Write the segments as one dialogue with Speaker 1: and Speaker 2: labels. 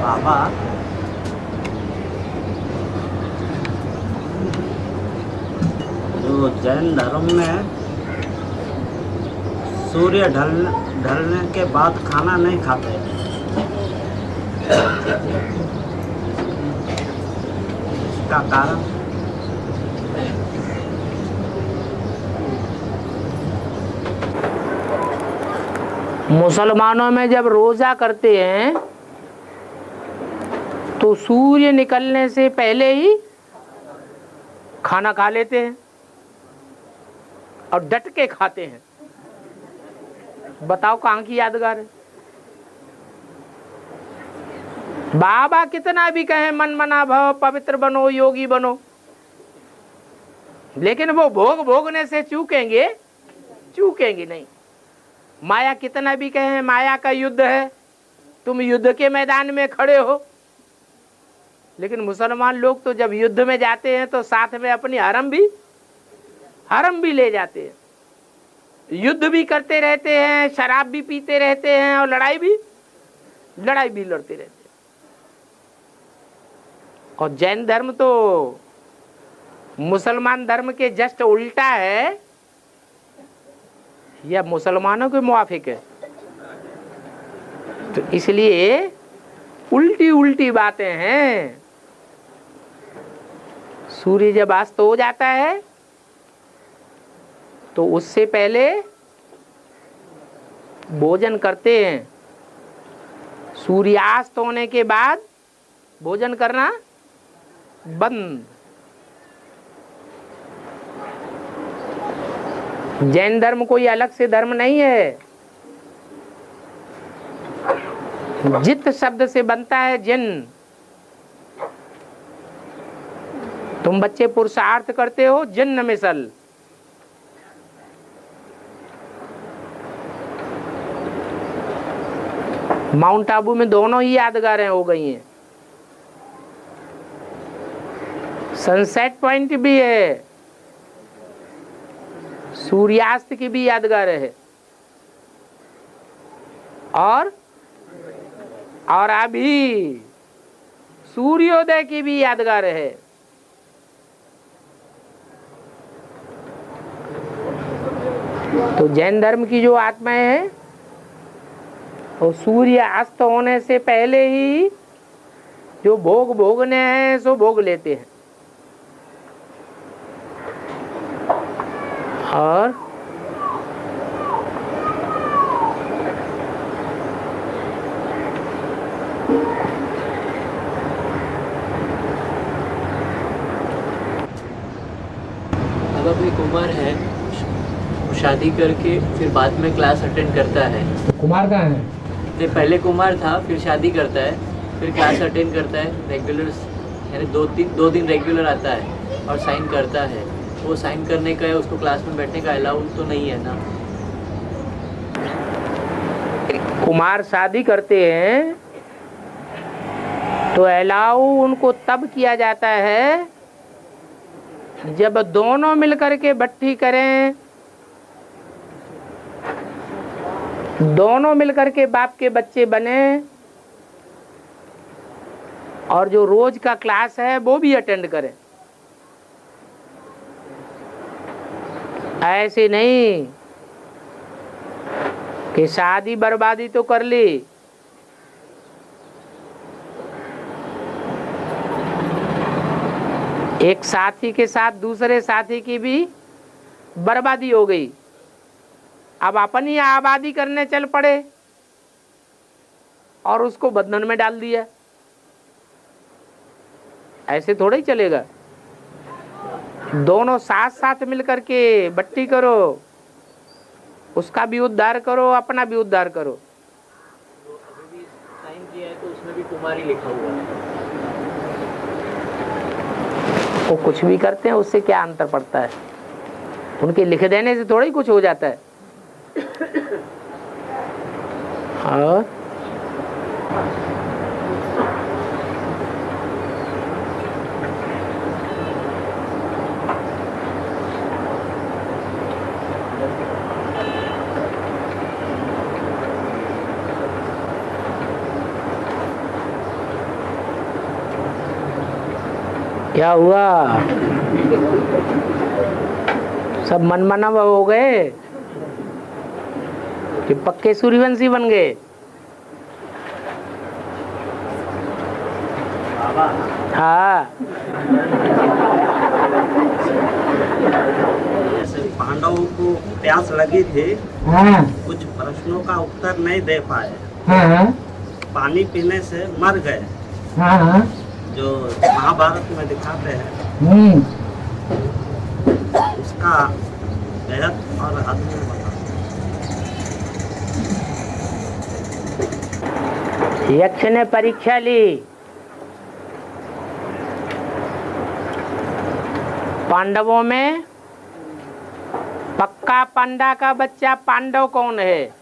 Speaker 1: बाबा, जो जैन धर्म में सूर्य ढलने के बाद खाना नहीं खाते, इसका कारण?
Speaker 2: मुसलमानों में जब रोजा करते हैं तो सूर्य निकलने से पहले ही खाना खा लेते हैं और डट के खाते हैं। बताओ कहाँ की यादगार है? बाबा कितना भी कहें मन मना भव, पवित्र बनो, योगी बनो, लेकिन वो भोग भोगने से चूकेंगे नहीं। माया कितना भी कहें माया का युद्ध है, तुम युद्ध के मैदान में खड़े हो, लेकिन मुसलमान लोग तो जब युद्ध में जाते हैं तो साथ में अपनी हरम भी ले जाते हैं, युद्ध भी करते रहते हैं, शराब भी पीते रहते हैं और लड़ाई भी लड़ते रहते हैं। और जैन धर्म तो मुसलमान धर्म के जस्ट उल्टा है, या मुसलमानों के मुआफिक है। तो इसलिए उल्टी उल्टी बातें हैं। सूर्य जब अस्त हो जाता है तो उससे पहले भोजन करते हैं, सूर्यास्त होने के बाद भोजन करना बंद। जैन धर्म कोई अलग से धर्म नहीं है। जित शब्द से बनता है जिन। तुम बच्चे पुरुषार्थ करते हो जिन्न मिसल। माउंट आबू में दोनों ही यादगारें हो गई हैं। सनसेट पॉइंट भी है, सूर्यास्त की भी यादगार है, और अभी सूर्योदय की भी यादगार है। तो जैन धर्म की जो आत्माएं हैं वो सूर्य अस्त होने से पहले ही जो भोग भोगने हैं सो भोग लेते हैं। और
Speaker 3: अब कोई कुमार है, शादी करके फिर बाद में क्लास अटेंड करता है।
Speaker 2: कुमार कहाँ है?
Speaker 3: नहीं, पहले कुमार था, फिर शादी करता है, फिर क्लास अटेंड करता है रेगुलर, यानी दो दिन रेगुलर आता है और साइन करता है। वो साइन करने का है, उसको क्लास में बैठने का अलाउड तो नहीं है ना।
Speaker 2: कुमार शादी करते हैं तो अलाउ उनको तब किया जाता है जब दोनों मिलकर के भट्टी करें, दोनों मिलकर के बाप के बच्चे बने और जो रोज का क्लास है वो भी अटेंड करें। ऐसे नहीं कि शादी बर्बादी तो कर ली, एक साथी के साथ दूसरे साथी की भी बर्बादी हो गई, अब अपनी आबादी करने चल पड़े और उसको बंधन में डाल दिया। ऐसे थोड़ा ही चलेगा। दोनों साथ साथ मिलकर के बट्टी करो, उसका भी उद्धार करो, अपना भी उद्धार करो।
Speaker 3: तो अभी भी साइन किया है तो उसमें भी कुमारी लिखा हुआ है।
Speaker 2: वो कुछ भी करते हैं, उससे क्या अंतर पड़ता है? उनके लिख देने से थोड़ा ही कुछ हो जाता है। और क्या हुआ? सब मनमनाव हो गए कि पक्के सूर्यवंशी बन गए? हाँ।
Speaker 1: जैसे पांडवों को प्यास लगी थी,
Speaker 4: हाँ
Speaker 1: कुछ प्रश्नों का उत्तर नहीं दे पाए,
Speaker 4: हाँ
Speaker 1: पानी पीने से मर गए,
Speaker 4: हाँ हाँ
Speaker 1: जो महाभारत में दिखाते हैं, उसका बेहद और अद्भुत बता।
Speaker 2: यक्ष ने परीक्षा ली, पांडवों में पक्का पांडा का बच्चा पांडव कौन है?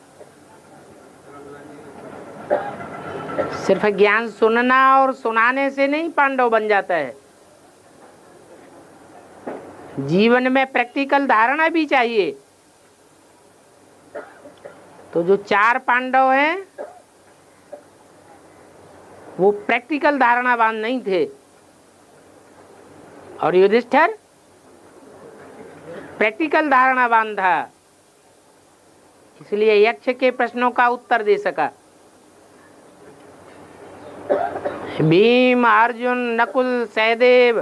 Speaker 2: सिर्फ ज्ञान सुनना और सुनाने से नहीं पांडव बन जाता है, जीवन में प्रैक्टिकल धारणा भी चाहिए। तो जो 4 पांडव हैं वो प्रैक्टिकल धारणावान नहीं थे, और युधिष्ठिर प्रैक्टिकल धारणावान था, इसलिए यक्ष के प्रश्नों का उत्तर दे सका। भीम, अर्जुन, नकुल, सहदेव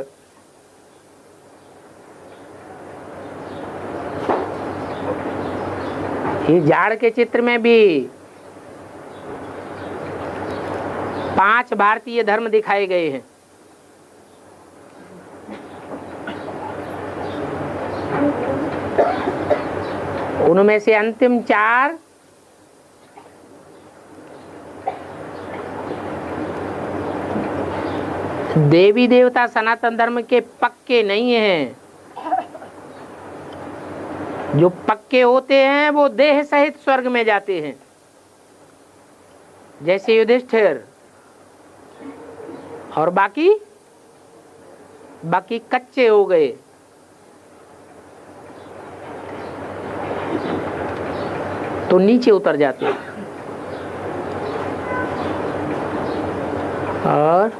Speaker 2: ये झाड़ के चित्र में भी 5 भारतीय धर्म दिखाए गए हैं। उनमें से अंतिम 4 देवी देवता सनातन धर्म के पक्के नहीं हैं। जो पक्के होते हैं वो देह सहित स्वर्ग में जाते हैं, जैसे युधिष्ठिर, और बाकी कच्चे हो गए। तो नीचे उतर जाते हैं। और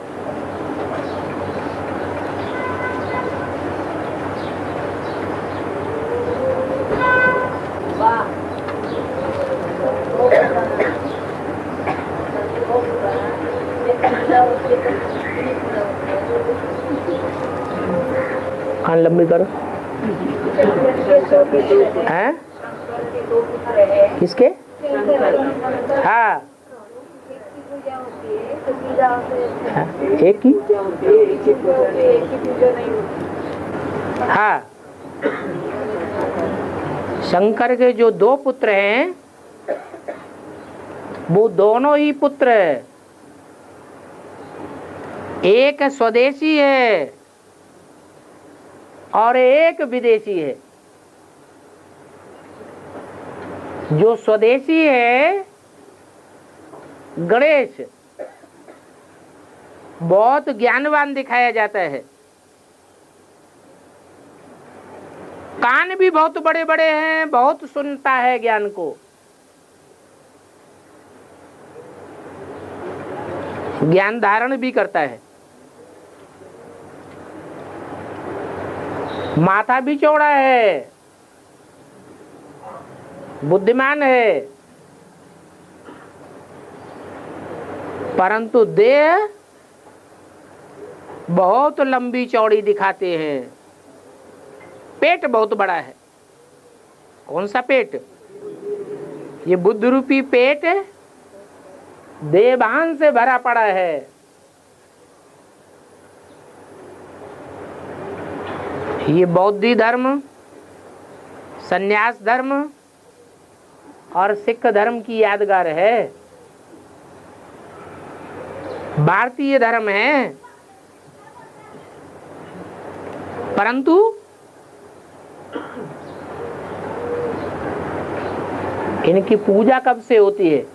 Speaker 2: कान लंबी करो। हैं? किसके? हाँ, एक ही। हाँ, शंकर के जो 2 पुत्र हैं वो दोनों ही पुत्र है। एक स्वदेशी है और एक विदेशी है। जो स्वदेशी है गणेश बहुत ज्ञानवान दिखाया जाता है, कान भी बहुत बड़े बड़े हैं, बहुत सुनता है ज्ञान को, ज्ञान धारण भी करता है। माथा भी चौड़ा है, बुद्धिमान है, परंतु देह बहुत लंबी चौड़ी दिखाते हैं। पेट बहुत बड़ा है। कौन सा पेट? ये बुद्ध रूपी पेट देवान से भरा पड़ा है। ये बौद्धी धर्म, संन्यास धर्म और सिख धर्म की यादगार है। भारतीय धर्म है, परंतु इनकी पूजा कब से होती है?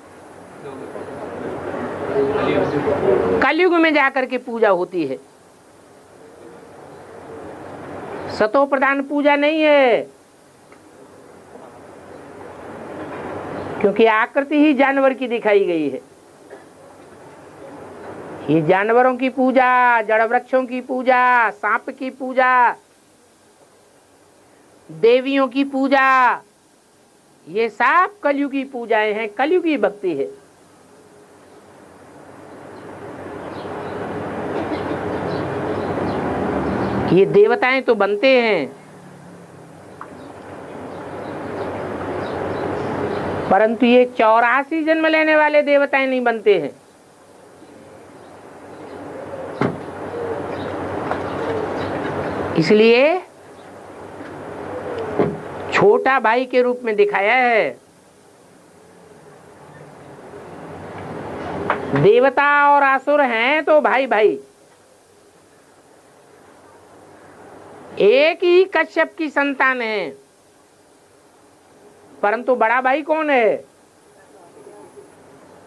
Speaker 2: कलयुग में जाकर के पूजा होती है। सतो प्रधान पूजा नहीं है, क्योंकि आकृति ही जानवर की दिखाई गई है। ये जानवरों की पूजा, जड़ वृक्षों की पूजा, सांप की पूजा, देवियों की पूजा, ये सब कलयुगी पूजाएं हैं, कलयुगी भक्ति है। ये देवताएं तो बनते हैं, परंतु ये 84 जन्म लेने वाले देवताएं नहीं बनते हैं। इसलिए छोटा भाई के रूप में दिखाया है। देवता और असुर हैं तो भाई भाई, एक ही कश्यप की संतान है, परंतु बड़ा भाई कौन है?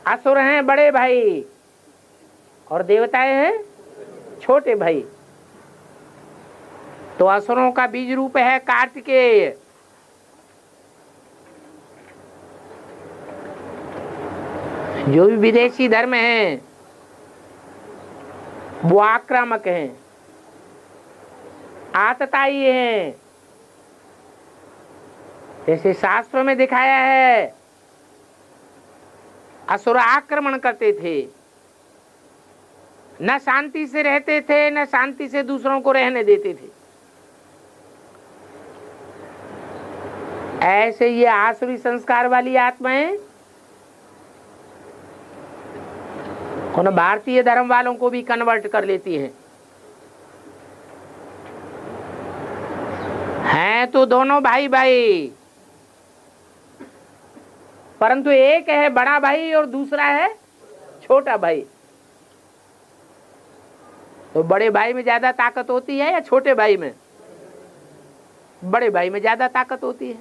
Speaker 2: असुर हैं बड़े भाई और देवताएं हैं छोटे भाई। तो असुरों का बीज रूप है कार्तिकेय। जो भी विदेशी धर्म हैं वो आक्रामक हैं, आतताई हैं। जैसे शास्त्रों में दिखाया है, असुर आक्रमण करते थे, न शांति से रहते थे, न शांति से दूसरों को रहने देते थे। ऐसे ये आसुरी संस्कार वाली आत्माएं उन भारतीय धर्म वालों को भी कन्वर्ट कर लेती हैं। हैं तो दोनों भाई भाई, परंतु एक है बड़ा भाई और दूसरा है छोटा भाई। तो बड़े भाई में ज्यादा ताकत होती है या छोटे भाई में? बड़े भाई में ज्यादा ताकत होती है।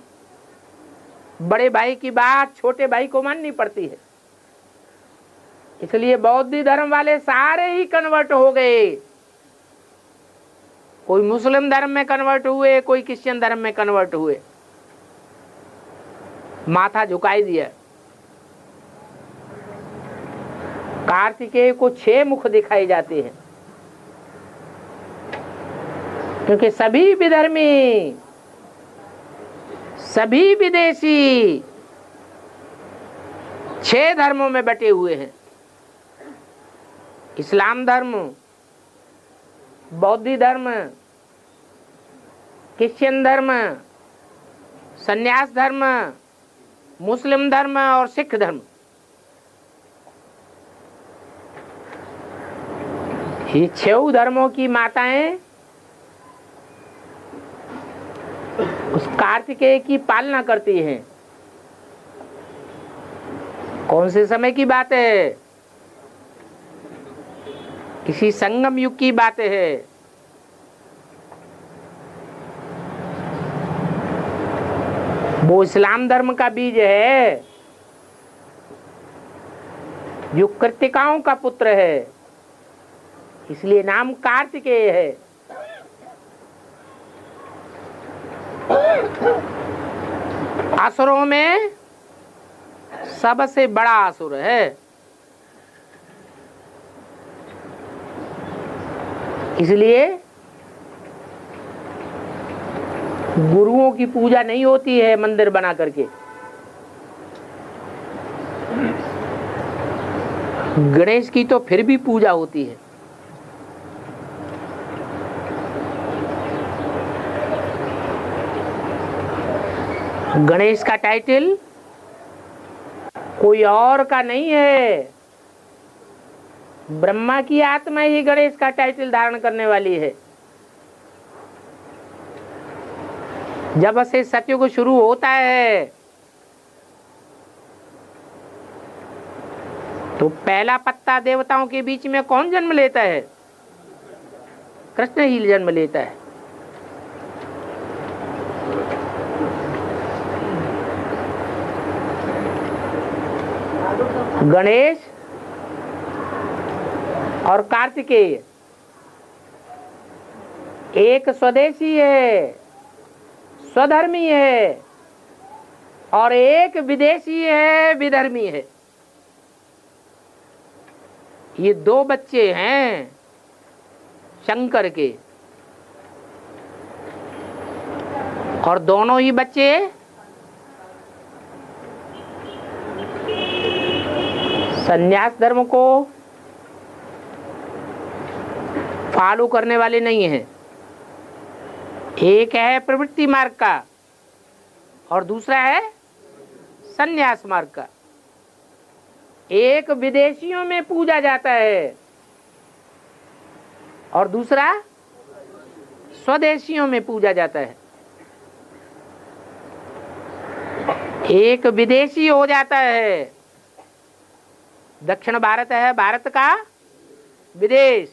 Speaker 2: बड़े भाई की बात छोटे भाई को माननी पड़ती है। इसलिए बौद्ध धर्म वाले सारे ही कन्वर्ट हो गए। कोई मुस्लिम धर्म में कन्वर्ट हुए, कोई क्रिश्चियन धर्म में कन्वर्ट हुए, माथा झुकाई दिया। कार्तिकेय को 6 मुख दिखाए जाते हैं, क्योंकि सभी विधर्मी, सभी विदेशी 6 धर्मों में बटे हुए हैं। इस्लाम धर्म, बौद्ध धर्म, क्रिश्चियन धर्म, संन्यास धर्म, मुस्लिम धर्म और सिख धर्म। ये 6 धर्मों की माताएं उस कार्तिकेय की पालना करती हैं। कौन से समय की बात है? किसी संगम युग की बात है। वो इस्लाम धर्म का बीज है, जो कृतिकाओं का पुत्र है, इसलिए नाम कार्तिकेय है। असुरों में सबसे बड़ा असुर है। इसलिए गुरुओं की पूजा नहीं होती है मंदिर बना करके। गणेश की तो फिर भी पूजा होती है। गणेश का टाइटल कोई और का नहीं है, ब्रह्मा की आत्मा ही गणेश का टाइटल धारण करने वाली है। जब से सतयुग शुरू होता है तो पहला पत्ता देवताओं के बीच में कौन जन्म लेता है? कृष्ण ही जन्म लेता है। गणेश और कार्तिकेय एक स्वदेशी है, स्वधर्मी है, और एक विदेशी है, विधर्मी है। ये 2 बच्चे हैं शंकर के, और दोनों ही बच्चे संन्यास धर्म को फॉलो करने वाले नहीं हैं। एक है प्रवृत्ति मार्ग का और दूसरा है संन्यास मार्ग का। एक विदेशियों में पूजा जाता है और दूसरा स्वदेशियों में पूजा जाता है। एक विदेशी हो जाता है, दक्षिण भारत है भारत का विदेश,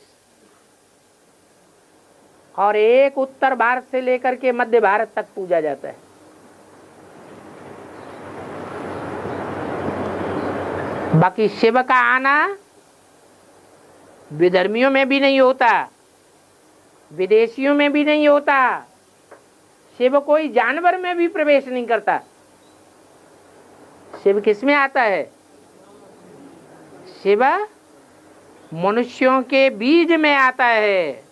Speaker 2: और एक उत्तर भारत से लेकर के मध्य भारत तक पूजा जाता है। बाकी शिव का आना विधर्मियों में भी नहीं होता, विदेशियों में भी नहीं होता। शिव कोई जानवर में भी प्रवेश नहीं करता। शिव किस में आता है? शिव मनुष्यों के बीज में आता है।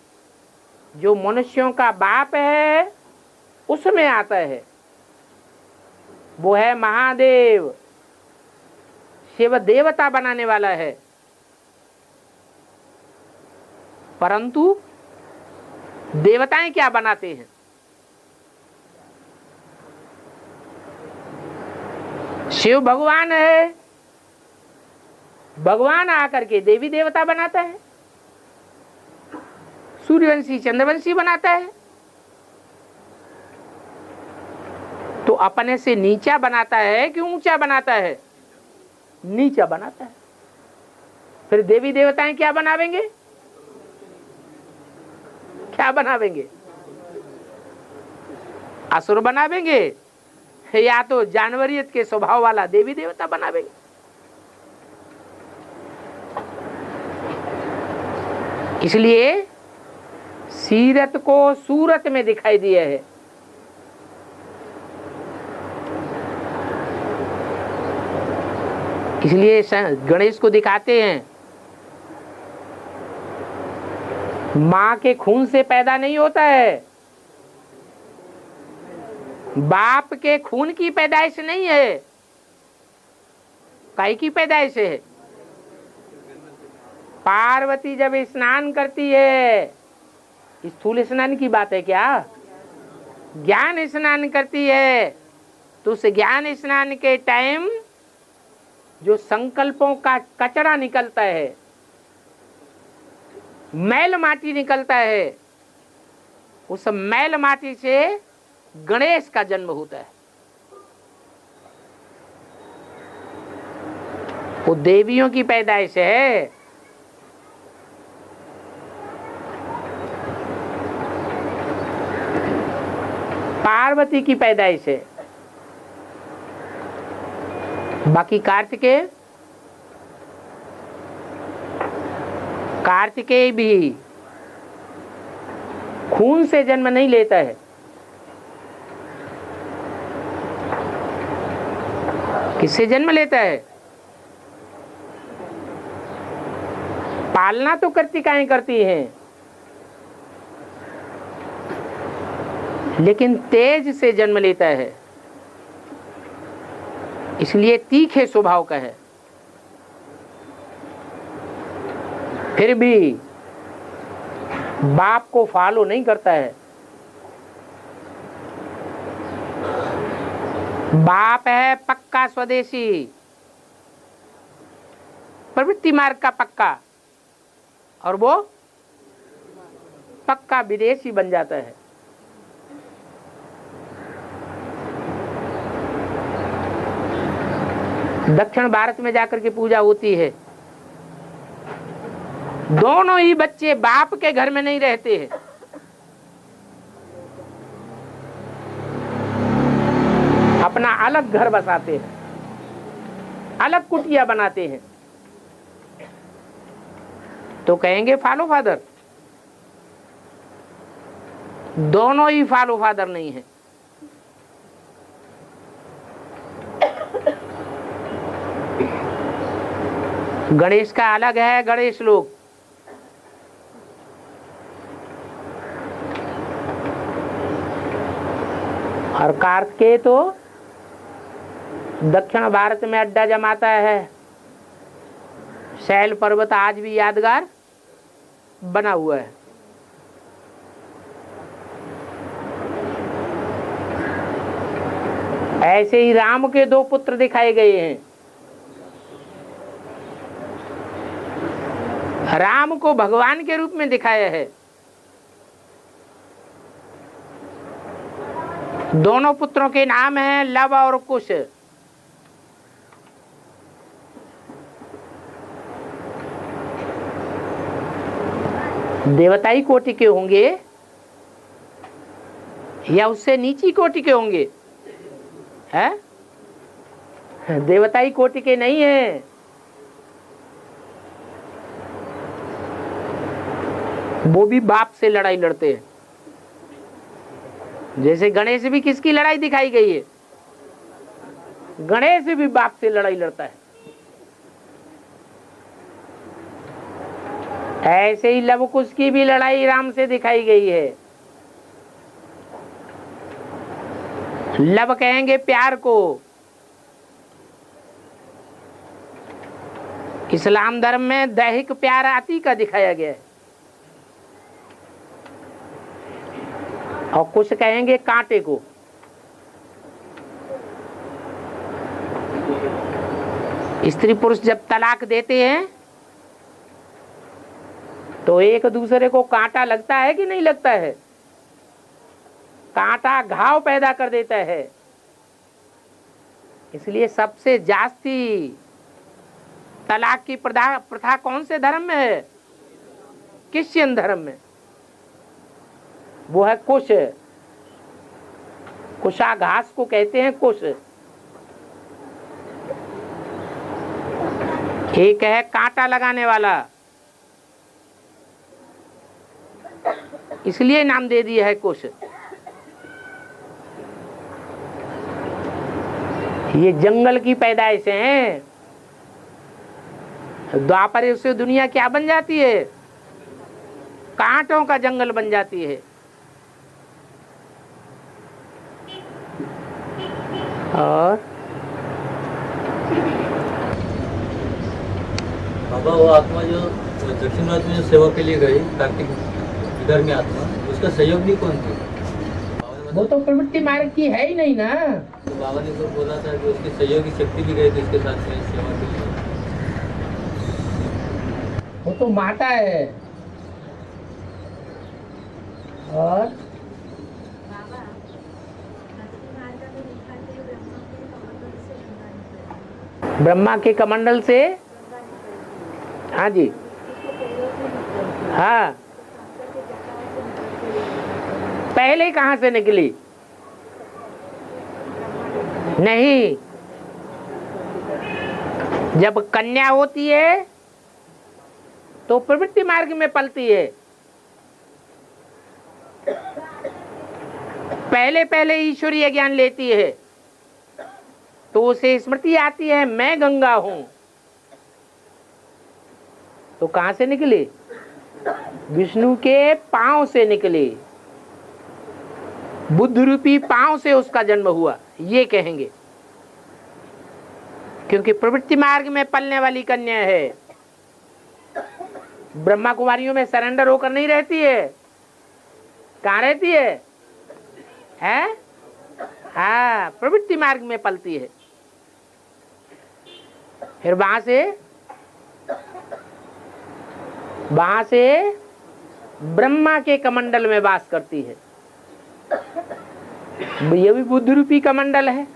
Speaker 2: जो मनुष्यों का बाप है उसमें आता है, वो है महादेव। शिव देवता बनाने वाला है, परंतु देवताएं क्या बनाते हैं? शिव भगवान है, भगवान आकर के देवी देवता बनाता है, सूर्यवंशी चंद्रवंशी बनाता है। तो अपने से नीचा बनाता है कि ऊंचा बनाता है? नीचा बनाता है। फिर देवी देवताएं क्या बनावेंगे? क्या बनावेंगे? असुर बनावेंगे या तो जानवरियत के स्वभाव वाला देवी देवता बनावेंगे। इसलिए सीरत को सूरत में दिखाई दिया है। इसलिए गणेश को दिखाते हैं, मां के खून से पैदा नहीं होता है, बाप के खून की पैदाइश नहीं है। काहे की पैदाइश है? पार्वती जब स्नान करती है, स्थूल स्नान की बात है क्या? ज्ञान स्नान करती है, तो उस ज्ञान स्नान के टाइम जो संकल्पों का कचरा निकलता है, मैल माटी निकलता है, उस मैल माटी से गणेश का जन्म होता है। वो देवियों की पैदाइश है। पार्वती की पैदाइश है। बाकी कार्तिकेय भी खून से जन्म नहीं लेता है। किससे जन्म लेता है? पालना तो कर्तिकाएं करती हैं, लेकिन तेज से जन्म लेता है, इसलिए तीखे स्वभाव का है। फिर भी बाप को फॉलो नहीं करता है। बाप है पक्का स्वदेशी, प्रवृत्ति मार्ग का पक्का, और वो पक्का विदेशी बन जाता है। दक्षिण भारत में जाकर के पूजा होती है। दोनों ही बच्चे बाप के घर में नहीं रहते हैं, अपना अलग घर बसाते हैं, अलग कुटिया बनाते हैं। तो कहेंगे फॉलो फादर। दोनों ही फॉलो फादर नहीं है। गणेश का अलग है, गणेश लोक। और कार्तिकेय तो दक्षिण भारत में अड्डा जमाता है। शैल पर्वत आज भी यादगार बना हुआ है। ऐसे ही राम के दो पुत्र दिखाए गए हैं। राम को भगवान के रूप में दिखाया है। दोनों पुत्रों के नाम हैं लव और कुश। देवताई कोटि के होंगे या उससे नीची कोटि के होंगे? है देवताई कोटि के नहीं है। वो भी बाप से लड़ाई लड़ते हैं। जैसे गणेश भी किसकी लड़ाई दिखाई गई है? गणेश भी बाप से लड़ाई लड़ता है। ऐसे ही लव कुश की भी लड़ाई राम से दिखाई गई है। लव कहेंगे प्यार को। इस्लाम धर्म में दैहिक प्यार अति का दिखाया गया है। और कुछ कहेंगे कांटे को। स्त्री पुरुष जब तलाक देते हैं तो एक दूसरे को कांटा लगता है कि नहीं लगता है? कांटा घाव पैदा कर देता है। इसलिए सबसे जास्ती तलाक की प्रथा कौन से धर्म में है? क्रिश्चियन धर्म में। वो है कुश। कुशा घास को कहते हैं कुश। एक है कांटा लगाने वाला, इसलिए नाम दे दिया है कुश। ये जंगल की पैदाइश हैं। द्वापर से दुनिया क्या बन जाती है? कांटों का जंगल बन जाती है। और
Speaker 3: बाबा वो आत्मा जो दक्षिण भारत में जो सेवा के लिए गई, कार्तिक इधर में आत्मा, उसका सहयोगी कौन थी?
Speaker 2: वो तो प्रवृत्ति मार्ग की है ही नहीं ना।
Speaker 3: तो बाबा ने तो बोला था कि उसकी सहयोगी शक्ति भी गई थी इसके साथ में सेवा के लिए।
Speaker 2: वो तो माता है। और ब्रह्मा के कमंडल से, हाँ जी, हाँ, पहले कहां से निकली? नहीं, जब कन्या होती है तो प्रवृत्ति मार्ग में पलती है। पहले पहले ईश्वरीय ज्ञान लेती है तो उसे स्मृति आती है मैं गंगा हूं। तो कहां से निकली? विष्णु के पांव से निकली। बुद्ध रूपी पांव से उसका जन्म हुआ, ये कहेंगे। क्योंकि प्रवृत्ति मार्ग में पलने वाली कन्या है। ब्रह्मा कुमारियों में सरेंडर होकर नहीं रहती है। कहां रहती है? हैं? हाँ, प्रवृत्ति मार्ग में पलती है। फिर वहां से ब्रह्मा के कमंडल में वास करती है। ये भी बुद्ध रूपी कमंडल है।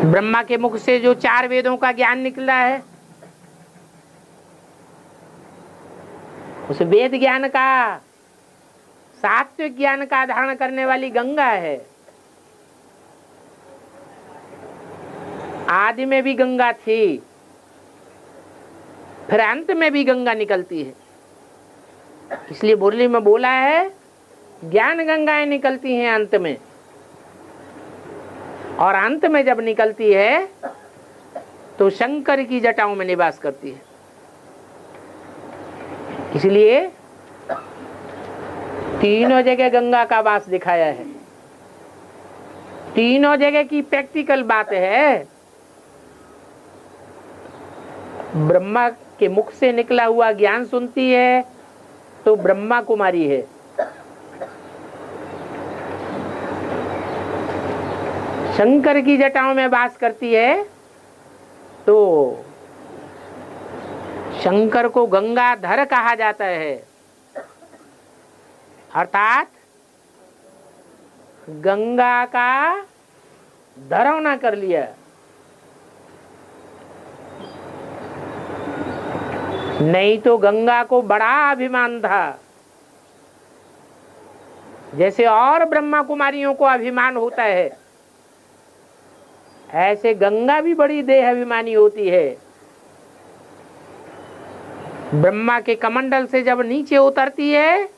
Speaker 2: ब्रह्मा के मुख से जो 4 वेदों का ज्ञान निकला है, उस वेद ज्ञान का, सात्विक ज्ञान का धारण करने वाली गंगा है। आदि में भी गंगा थी, फिर अंत में भी गंगा निकलती है। इसलिए मुरली में बोला है ज्ञान गंगाएं निकलती हैं अंत में। और अंत में जब निकलती है तो शंकर की जटाओं में निवास करती है। इसलिए तीनों जगह गंगा का वास दिखाया है। तीनों जगह की प्रैक्टिकल बात है। ब्रह्मा के मुख से निकला हुआ ज्ञान सुनती है तो ब्रह्मा कुमारी है। शंकर की जटाओं में वास करती है तो शंकर को गंगाधर कहा जाता है, अर्थात गंगा का धरवना कर लिया। नहीं तो गंगा को बड़ा अभिमान था, जैसे और ब्रह्मा कुमारियों को अभिमान होता है, ऐसे गंगा भी बड़ी देह अभिमानी होती है। ब्रह्मा के कमंडल से जब नीचे उतरती है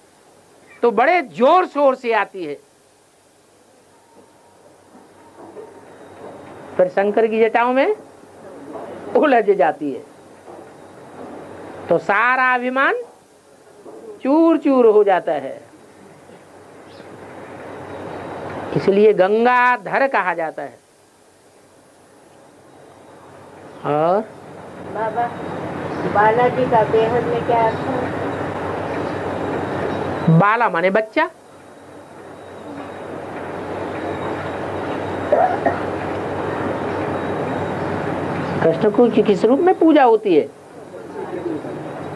Speaker 2: तो बड़े जोर शोर से आती है, फिर शंकर की जटाओं में उलझ जाती है तो सारा अभिमान चूर चूर हो जाता है। इसलिए गंगाधर कहा जाता है। और
Speaker 4: बाबा बालाजी का बेहद में क्या अर्थ है?
Speaker 2: बाला माने बच्चा। कृष्ण को किस रूप में पूजा होती है?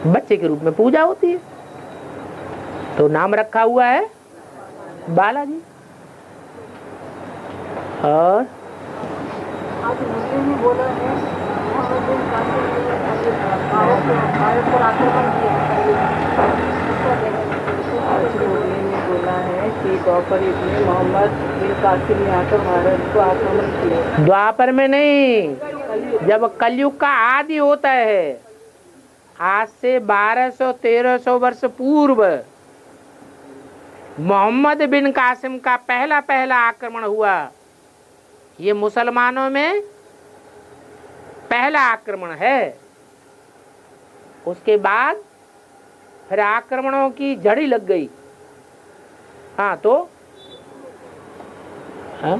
Speaker 2: बच्चे के रूप में पूजा होती है, तो नाम रखा हुआ है बालाजी। और
Speaker 4: आज मुझे भी बोला है मोहम्मद बिन कासिम ने भारत पर आक्रमण किया। बोला है कि द्वापर युग में मोहम्मद बिन कासिम ने आकर भारत को आक्रमण किया।
Speaker 2: द्वापर में नहीं, जब कलयुग का आदि होता है, आज से 1200-1300 वर्ष पूर्व मोहम्मद बिन कासिम का पहला आक्रमण हुआ। ये मुसलमानों में पहला आक्रमण है। उसके बाद फिर आक्रमणों की झड़ी लग गई। हाँ तो हाँ?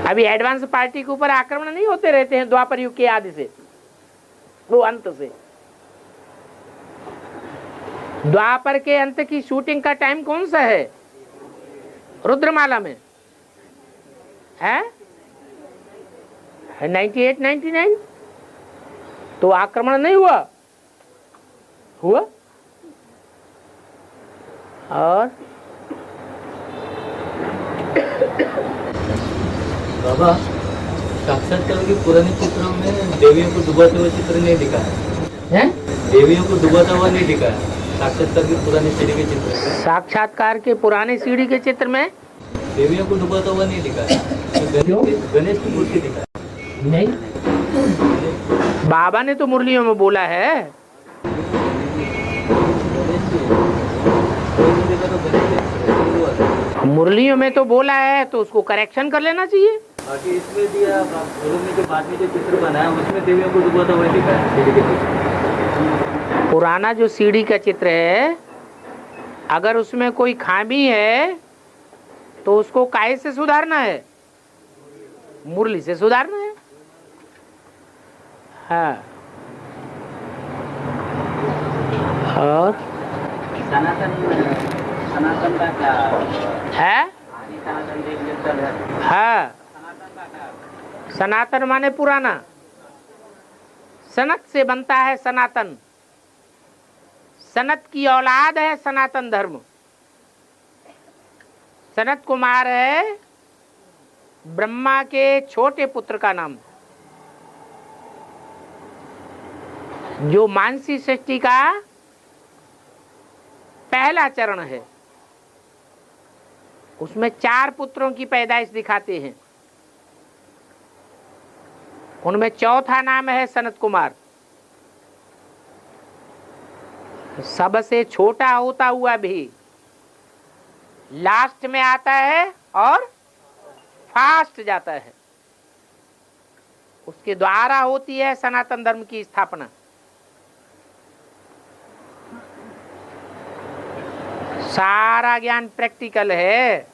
Speaker 2: अभी एडवांस पार्टी के ऊपर आक्रमण नहीं होते रहते हैं द्वापर युग के आदि से, वो अंत से। द्वापर के अंत की शूटिंग का टाइम कौन सा है? रुद्रमाला में है 98-99। तो आक्रमण नहीं हुआ। और
Speaker 3: बाबा साक्षात्कार के पुराने चित्रों में देवियों को डुबाते हुए चित्र नहीं दिखा है? देवियों को डुबाता हुआ नहीं दिखा है साक्षात्कार के पुराने सीढ़ी के चित्र में।
Speaker 2: साक्षात्कार के पुराने सीढ़ी के चित्र में
Speaker 3: देवियों को डुबाता हुआ नहीं दिखा है। तो गणेश की मूर्ति दिखा है।
Speaker 2: नहीं, बाबा ने तो मुरलियों में बोला है। मुरलियों में तो बोला है तो उसको करेक्शन कर लेना चाहिए।
Speaker 3: बाकी इसमें दिया गुरु ने जो बाद में जो चित्र बनाया उसमें देवियों को डुबाता हुआ दिखा है।
Speaker 2: पुराना जो सीढ़ी का चित्र है, अगर उसमें कोई खामी है तो उसको काहे से सुधारना है? मुरली से सुधारना है। हाँ। और
Speaker 1: सनातन का क्या
Speaker 2: है? हाँ, सनातन माने पुराना। सनत से बनता है सनातन। सनत की औलाद है सनातन धर्म। सनत कुमार है ब्रह्मा के छोटे पुत्र का नाम, जो मानसी सृष्टि का पहला चरण है। उसमें 4 पुत्रों की पैदाइश दिखाते हैं। उनमें चौथा नाम है सनत कुमार। सबसे छोटा होता हुआ भी लास्ट में आता है और फास्ट जाता है। उसके द्वारा होती है सनातन धर्म की स्थापना। सारा ज्ञान प्रैक्टिकल है,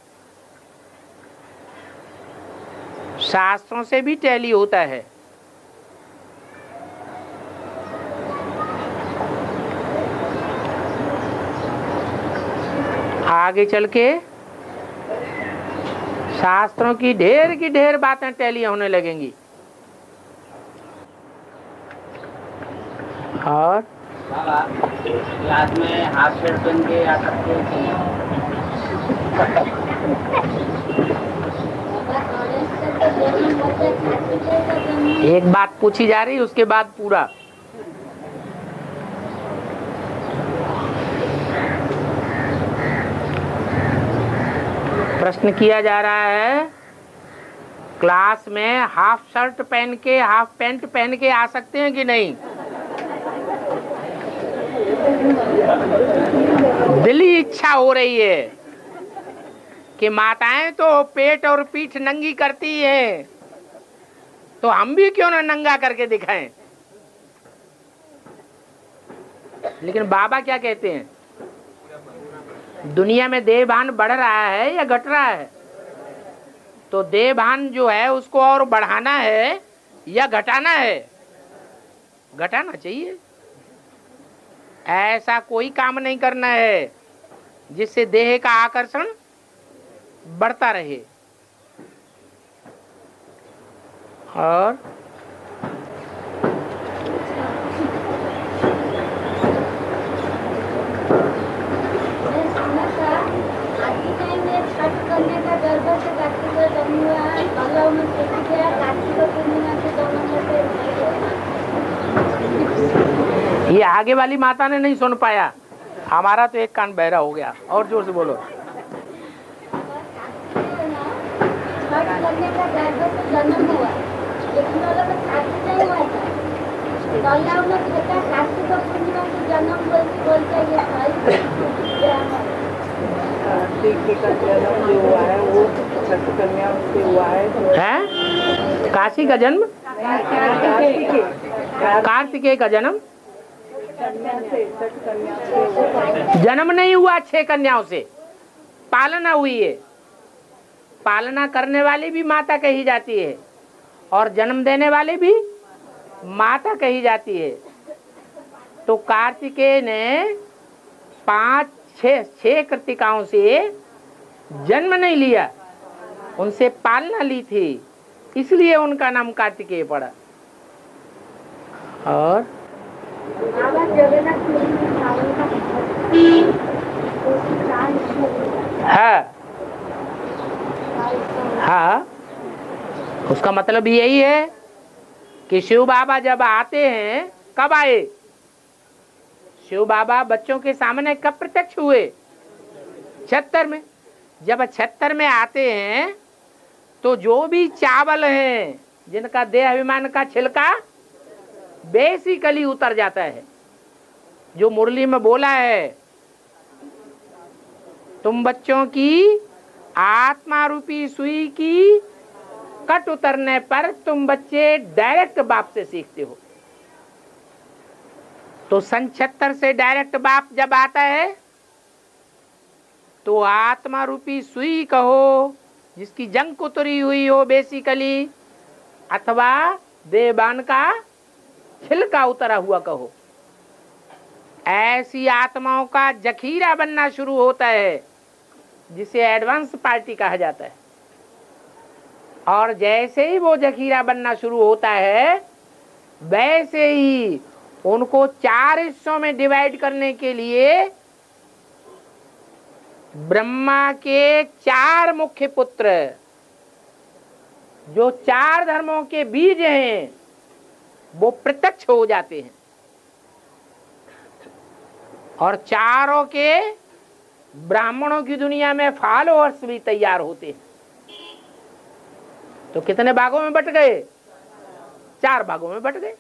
Speaker 2: शास्त्रों से भी टैली होता है। आगे चल के शास्त्रों की ढेर बातें टैली होने लगेंगी। और
Speaker 1: क्लास में हाफ शर्ट पहन के आ सकते हैं।
Speaker 2: एक बात पूछी जा रही, उसके बाद पूरा। प्रश्न किया जा रहा है, क्लास में हाफ शर्ट पहन के हाफ पैंट पहन के आ सकते हैं कि नहीं? दिली इच्छा हो रही है कि माताएं तो पेट और पीठ नंगी करती हैं, तो हम भी क्यों ना नंगा करके दिखाएं। लेकिन बाबा क्या कहते हैं, दुनिया में देहभान बढ़ रहा है या घट रहा है? तो देहभान जो है उसको और बढ़ाना है या घटाना है? घटाना चाहिए। ऐसा कोई काम नहीं करना है जिससे देह का आकर्षण बढ़ता रहे। और ये आगे वाली माता ने नहीं सुन पाया, हमारा तो एक कान बहरा हो गया। और जोर से बोलो। है काशी का जन्म, कार्तिकेय का जन्म। जन्म नहीं हुआ 6 कन्याओं से, पालना हुई है। पालना करने वाली भी माता कही जाती है और जन्म देने वाले भी माता कही जाती है। तो कार्तिकेय ने 5-6 कृतिकाओं से जन्म नहीं लिया, उनसे पालना ली थी, इसलिए उनका नाम कार्तिकेय पड़ा। और हाँ हाँ, उसका मतलब यही है कि शिव बाबा जब आते हैं, कब आए? शिव बाबा बच्चों के सामने कब प्रत्यक्ष हुए? 76 में। जब 76 में आते हैं तो जो भी चावल हैं जिनका देह अभिमान का छिलका बेसिकली उतर जाता है। जो मुरली में बोला है, तुम बच्चों की आत्मा रूपी सुई की कट उतरने पर तुम बच्चे डायरेक्ट बाप से सीखते हो। तो सन 76 से डायरेक्ट बाप जब आता है तो आत्मा रूपी सुई कहो, जिसकी जंग उतरी हुई हो बेसिकली, अथवा देहबान का छिलका उतरा हुआ कहो, ऐसी आत्माओं का जखीरा बनना शुरू होता है, जिसे एडवांस पार्टी कहा जाता है। और जैसे ही वो जखीरा बनना शुरू होता है, वैसे ही उनको 4 हिस्सों में डिवाइड करने के लिए ब्रह्मा के 4 मुख्य पुत्र, जो 4 धर्मों के बीज हैं, वो प्रत्यक्ष हो जाते हैं और चारों के ब्राह्मणों की दुनिया में फॉलोअर्स भी तैयार होते हैं। तो कितने भागों में बट गए? 4 भागों में बट गए।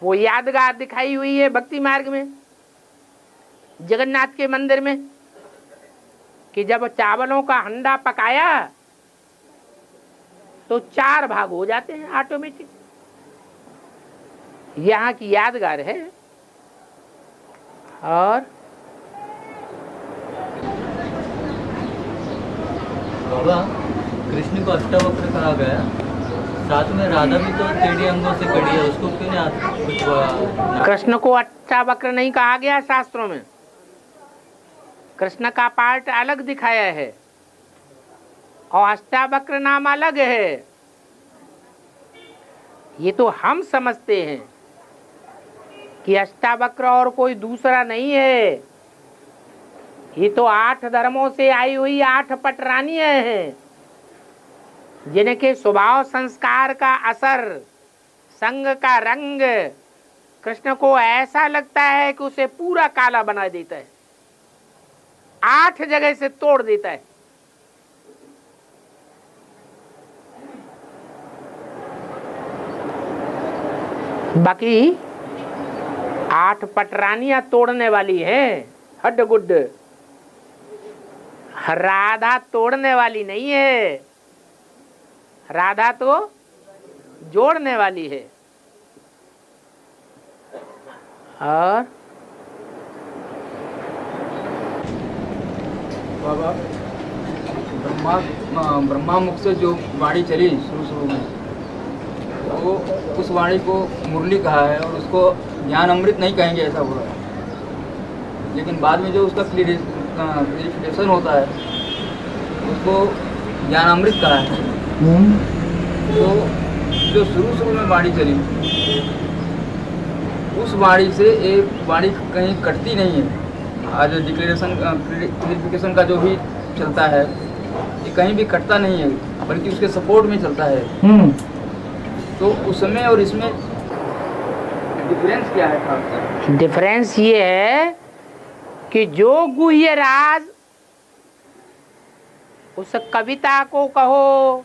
Speaker 2: वो यादगार दिखाई हुई है भक्ति मार्ग में, जगन्नाथ के मंदिर में। कि जब चावलों का हंडा पकाया तो 4 भाग हो जाते हैं ऑटोमेटिक। यहाँ की यादगार है। और
Speaker 3: बाबा, कृष्ण को अष्टावक्र कहा गया, साथ में राधा भी तो टेढ़े अंगों से कड़ी है, उसको क्यों नहीं कुछ?
Speaker 2: कृष्ण को अष्टावक्र नहीं कहा गया शास्त्रों में। कृष्ण का पार्ट अलग दिखाया है और अष्टावक्र नाम अलग है। ये तो हम समझते हैं कि अष्टावक्र और कोई दूसरा नहीं है। ये तो 8 धर्मों से आई हुई 8 पटरानियां हैं, जिनके स्वभाव संस्कार का असर, संग का रंग कृष्ण को ऐसा लगता है कि उसे पूरा काला बना देता है, 8 जगह से तोड़ देता है। बाकी 8 पटरानियां तोड़ने वाली है, हड्ड-गुड्ड। राधा तोड़ने वाली नहीं है, राधा तो जोड़ने वाली है। और
Speaker 5: बाबा, ब्रह्मा मुख से जो वाणी चली शुरू में, वो उस वाणी को मुरली कहा है और उसको ज्ञान अमृत नहीं कहेंगे, ऐसा बोला है। लेकिन बाद में जो उसका क्लियरिफिकेशन होता है उसको ज्ञान अमृत कहा है। तो जो शुरू में वाणी चली, उस वाणी से एक वाणी कहीं कटती नहीं है। आज क्लियरिफिकेशन का जो भी चलता है ये कहीं भी कटता नहीं है, बल्कि उसके सपोर्ट में चलता है। तो उस समय और इसमें डिफरेंस क्या है?
Speaker 2: डिफरेंस ये है कि जो गुह्य राज उस कविता को कहो,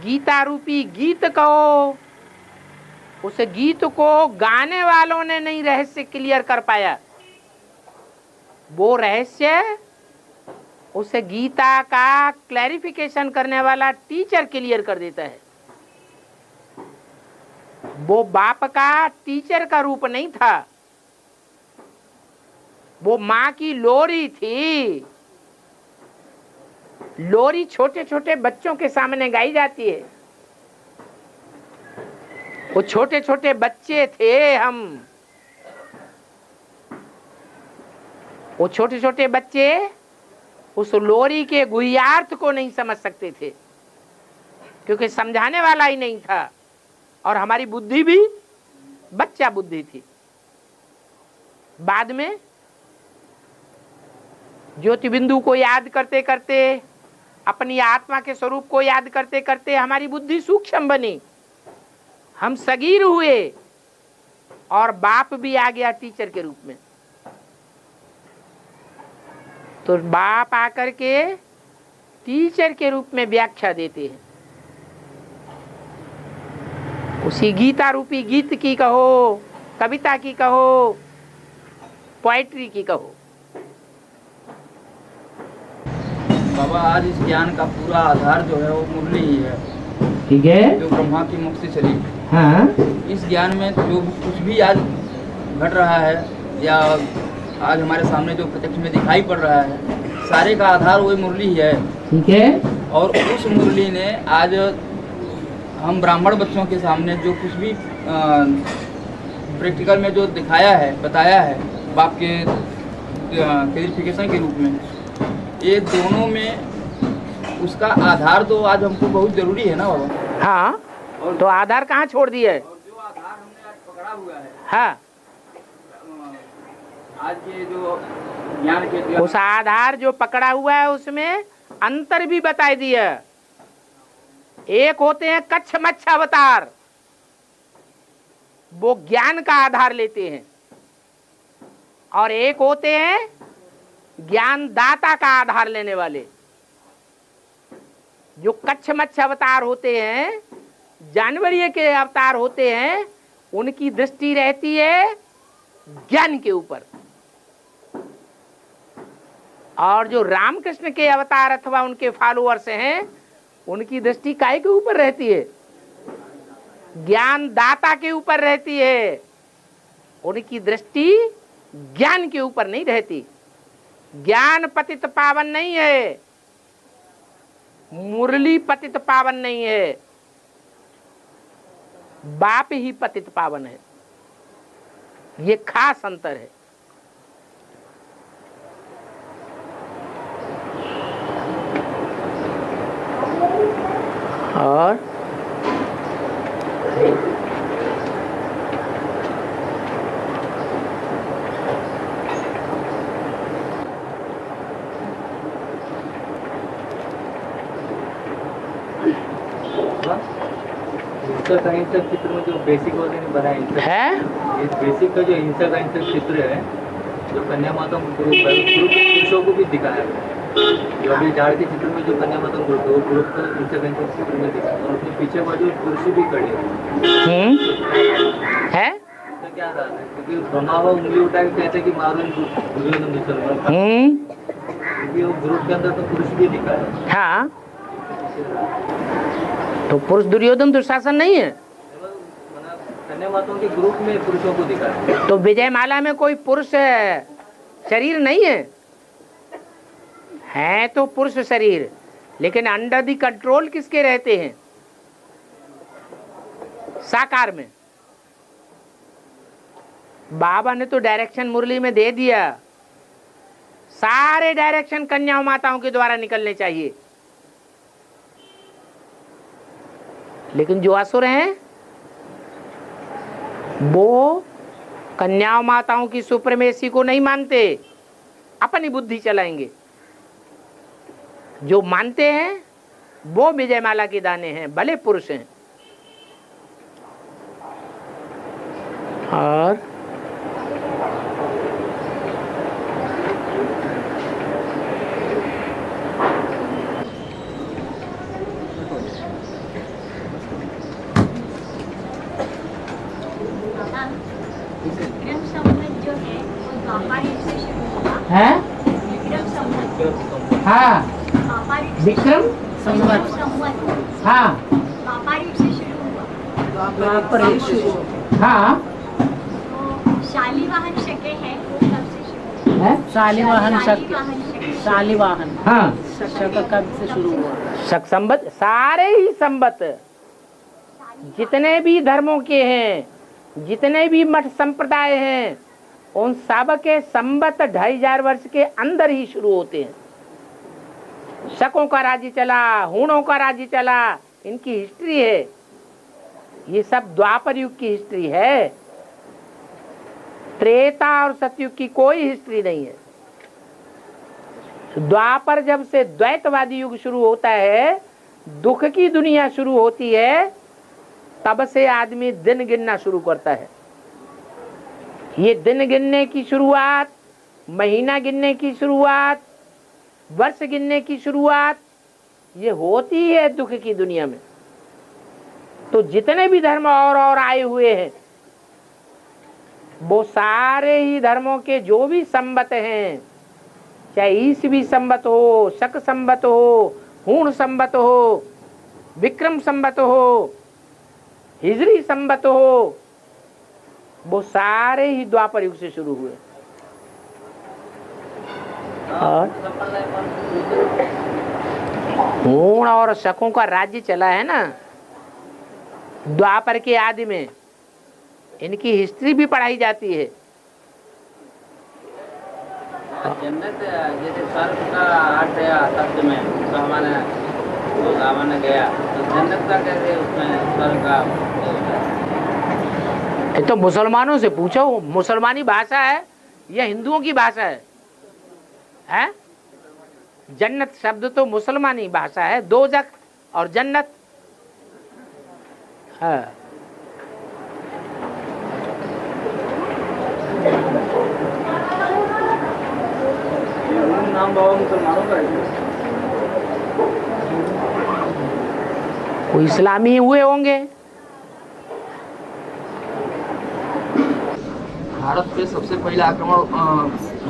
Speaker 2: गीता रूपी गीत कहो, उस गीत को गाने वालों ने नहीं रहस्य क्लियर कर पाया। वो रहस्य उस गीता का क्लैरिफिकेशन करने वाला टीचर क्लियर कर देता है। वो बाप का टीचर का रूप नहीं था, वो माँ की लोरी थी। लोरी छोटे छोटे बच्चों के सामने गाई जाती है। वो छोटे छोटे बच्चे थे हम, वो छोटे छोटे बच्चे उस लोरी के गुह्यार्थ को नहीं समझ सकते थे, क्योंकि समझाने वाला ही नहीं था। और हमारी बुद्धि भी बच्चा बुद्धि थी। बाद में ज्योति बिंदु को याद करते करते, अपनी आत्मा के स्वरूप को याद करते करते हमारी बुद्धि सूक्ष्म बनी, हम सगीर हुए और बाप भी आ गया टीचर के रूप में। तो बाप आकर के टीचर के रूप में व्याख्या देते हैं। उसी गीता रूपी गीत की कहो, कविता की कहो, पोएट्री की कहो।
Speaker 5: बाबा, आज इस ज्ञान का पूरा आधार जो है वो मुरली ही है,
Speaker 2: ठीक है,
Speaker 5: जो ब्रह्मा की मुख से चली।
Speaker 2: हाँ।
Speaker 5: इस ज्ञान में जो कुछ भी आज घट रहा है या आज हमारे सामने जो प्रत्यक्ष में दिखाई पड़ रहा है, सारे का आधार वही मुरली ही है,
Speaker 2: ठीक है।
Speaker 5: और उस मुरली ने आज हम ब्राह्मण बच्चों के सामने जो कुछ भी प्रैक्टिकल में जो दिखाया है, बताया है, बाप के क्लैरिफिकेशन के रूप में, ये दोनों में उसका आधार तो आज हमको बहुत जरूरी है ना बाबा।
Speaker 2: हाँ, और तो आधार कहाँ छोड़ दिया है?
Speaker 5: और जो आधार हमने आज पकड़ा हुआ है,
Speaker 2: हाँ,
Speaker 5: आज के जो ज्ञान के
Speaker 2: उस आधार जो पकड़ा हुआ है उसमें अंतर भी बता दिया। एक होते हैं कच्छ मच्छ अवतार, वो ज्ञान का आधार लेते हैं, और एक होते हैं ज्ञान दाता का आधार लेने वाले। जो कच्छ मच्छ अवतार होते हैं, जानवरीय के अवतार होते हैं, उनकी दृष्टि रहती है ज्ञान के ऊपर। और जो रामकृष्ण के अवतार अथवा उनके फॉलोअर्स हैं, उनकी दृष्टि काय के ऊपर रहती है? ज्ञान दाता के ऊपर रहती है। उनकी दृष्टि ज्ञान के ऊपर नहीं रहती। ज्ञान पतित पावन नहीं है, मुरली पतित पावन नहीं है, बाप ही पतित पावन है। ये खास अंतर है। और
Speaker 3: हिंसा का हिंसक चित्र में जो बेसिक वगैरह बना
Speaker 2: है,
Speaker 3: इस बेसिक का जो हिंसा का हिंसक चित्र है, जो कन्या माता ग्रुप है, ग्रुप पुरुषों को भी दिखाया है। जो अभी झाड़ के चित्र में जो कन्या माता ग्रुप है, वो ग्रुप का हिंसा का हिंसक चित्र में दिखाया और उसके पीछे बाजू पुरुष भी खड़े
Speaker 2: है।
Speaker 3: तो क्या रहा है, क्योंकि ब्रह्मा हुआ उंगली उठा के कहते कि मारो दुर्योधन मुसलमान, क्योंकि वो ग्रुप के अंदर तो पुरुष भी दिखाया है।
Speaker 2: हाँ, तो पुरुष दुर्योधन दुशासन नहीं है।
Speaker 3: कन्या माताओं के ग्रुप में पुरुषों को दिखाया।
Speaker 2: तो विजयमाला में कोई पुरुष शरीर नहीं है तो पुरुष शरीर, लेकिन अंडर दी कंट्रोल किसके रहते हैं? साकार में। बाबा ने तो डायरेक्शन मुरली में दे दिया, सारे डायरेक्शन कन्या माताओं के द्वारा निकलने चाहिए। लेकिन जो असुर हैं वो कन्या माताओं की सुप्रीमेसी को नहीं मानते, अपनी बुद्धि चलाएंगे। जो मानते हैं वो विजयमाला के दाने हैं, भले पुरुष हैं। और
Speaker 6: विक्रम संवत जो है वो द्वापर युग से शुरू हुआ
Speaker 2: है।
Speaker 6: विक्रम संवत,
Speaker 2: हाँ,
Speaker 6: द्वापर युग से
Speaker 2: विक्रम
Speaker 6: संवत,
Speaker 2: हाँ,
Speaker 6: द्वापर युग से शुरू हुआ।
Speaker 2: हाँ,
Speaker 6: तो शालिवाहन शके है वो कब से शुरू हुआ?
Speaker 2: है?
Speaker 6: शालिवाहन शके,
Speaker 7: शालिवाहन
Speaker 2: हाँ,
Speaker 7: शक कब से शुरू हुआ?
Speaker 2: शक संबत, सारे ही संबत जितने भी धर्मों के हैं, जितने भी मठ संप्रदाय हैं, उन सब के संबत 2500 वर्ष के अंदर ही शुरू होते हैं। शकों का राज्य चला, हूणों का राज्य चला, इनकी हिस्ट्री है। ये सब द्वापर युग की हिस्ट्री है। त्रेता और सतयुग की कोई हिस्ट्री नहीं है। द्वापर जब से द्वैतवादी युग शुरू होता है, दुख की दुनिया शुरू होती है, तब से आदमी दिन गिनना शुरू करता है। ये दिन गिनने की शुरुआत, महीना गिनने की शुरुआत, वर्ष गिनने की शुरुआत, ये होती है दुख की दुनिया में। तो जितने भी धर्म और आए हुए हैं, वो सारे ही धर्मों के जो भी संबत हैं, चाहे ईसवी संबत हो, शक संबत हो, हूण संबत हो, विक्रम संबत हो, हिजरी संबत हो, वो सारे ही द्वापर युग से शुरू हुए। और हूण और शकों का राज्य चला है ना द्वापर के आदि में, इनकी हिस्ट्री भी पढ़ाई जाती है।
Speaker 1: जन्नत जैसे स्वर्ग का अर्थ है शब्द में, तो हमारे तो रावण गया, तो जन्नत का कैसे उसमें स्वर्ग का होता है?
Speaker 2: तो मुसलमानों से पूछो, मुसलमानी भाषा है या हिंदुओं की भाषा है? जन्नत शब्द तो मुसलमानी भाषा है, दोजख और जन्नत है।
Speaker 5: नाम बाबा मुसलमानों का है।
Speaker 2: कोई इस्लामी हुए होंगे।
Speaker 5: भारत पे सबसे पहले आक्रमण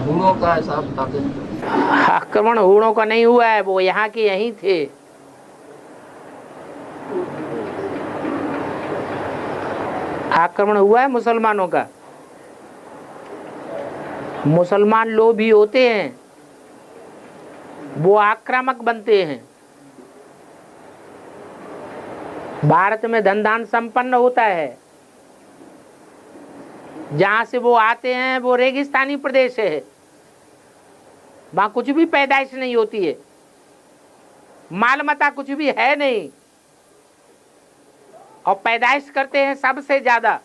Speaker 5: हूणों का ऐसा बताते हैं।
Speaker 2: आक्रमण हुड़ों का नहीं हुआ है, वो यहाँ के यहीं थे। आक्रमण हुआ है मुसलमानों का। मुसलमान लोभी होते हैं, वो आक्रामक बनते हैं। भारत में धन दान संपन्न होता है, जहां से वो आते हैं वो रेगिस्तानी प्रदेश है, वहां कुछ भी पैदाइश नहीं होती है, माल मता कुछ भी है नहीं, और पैदाइश करते हैं सबसे ज्यादा।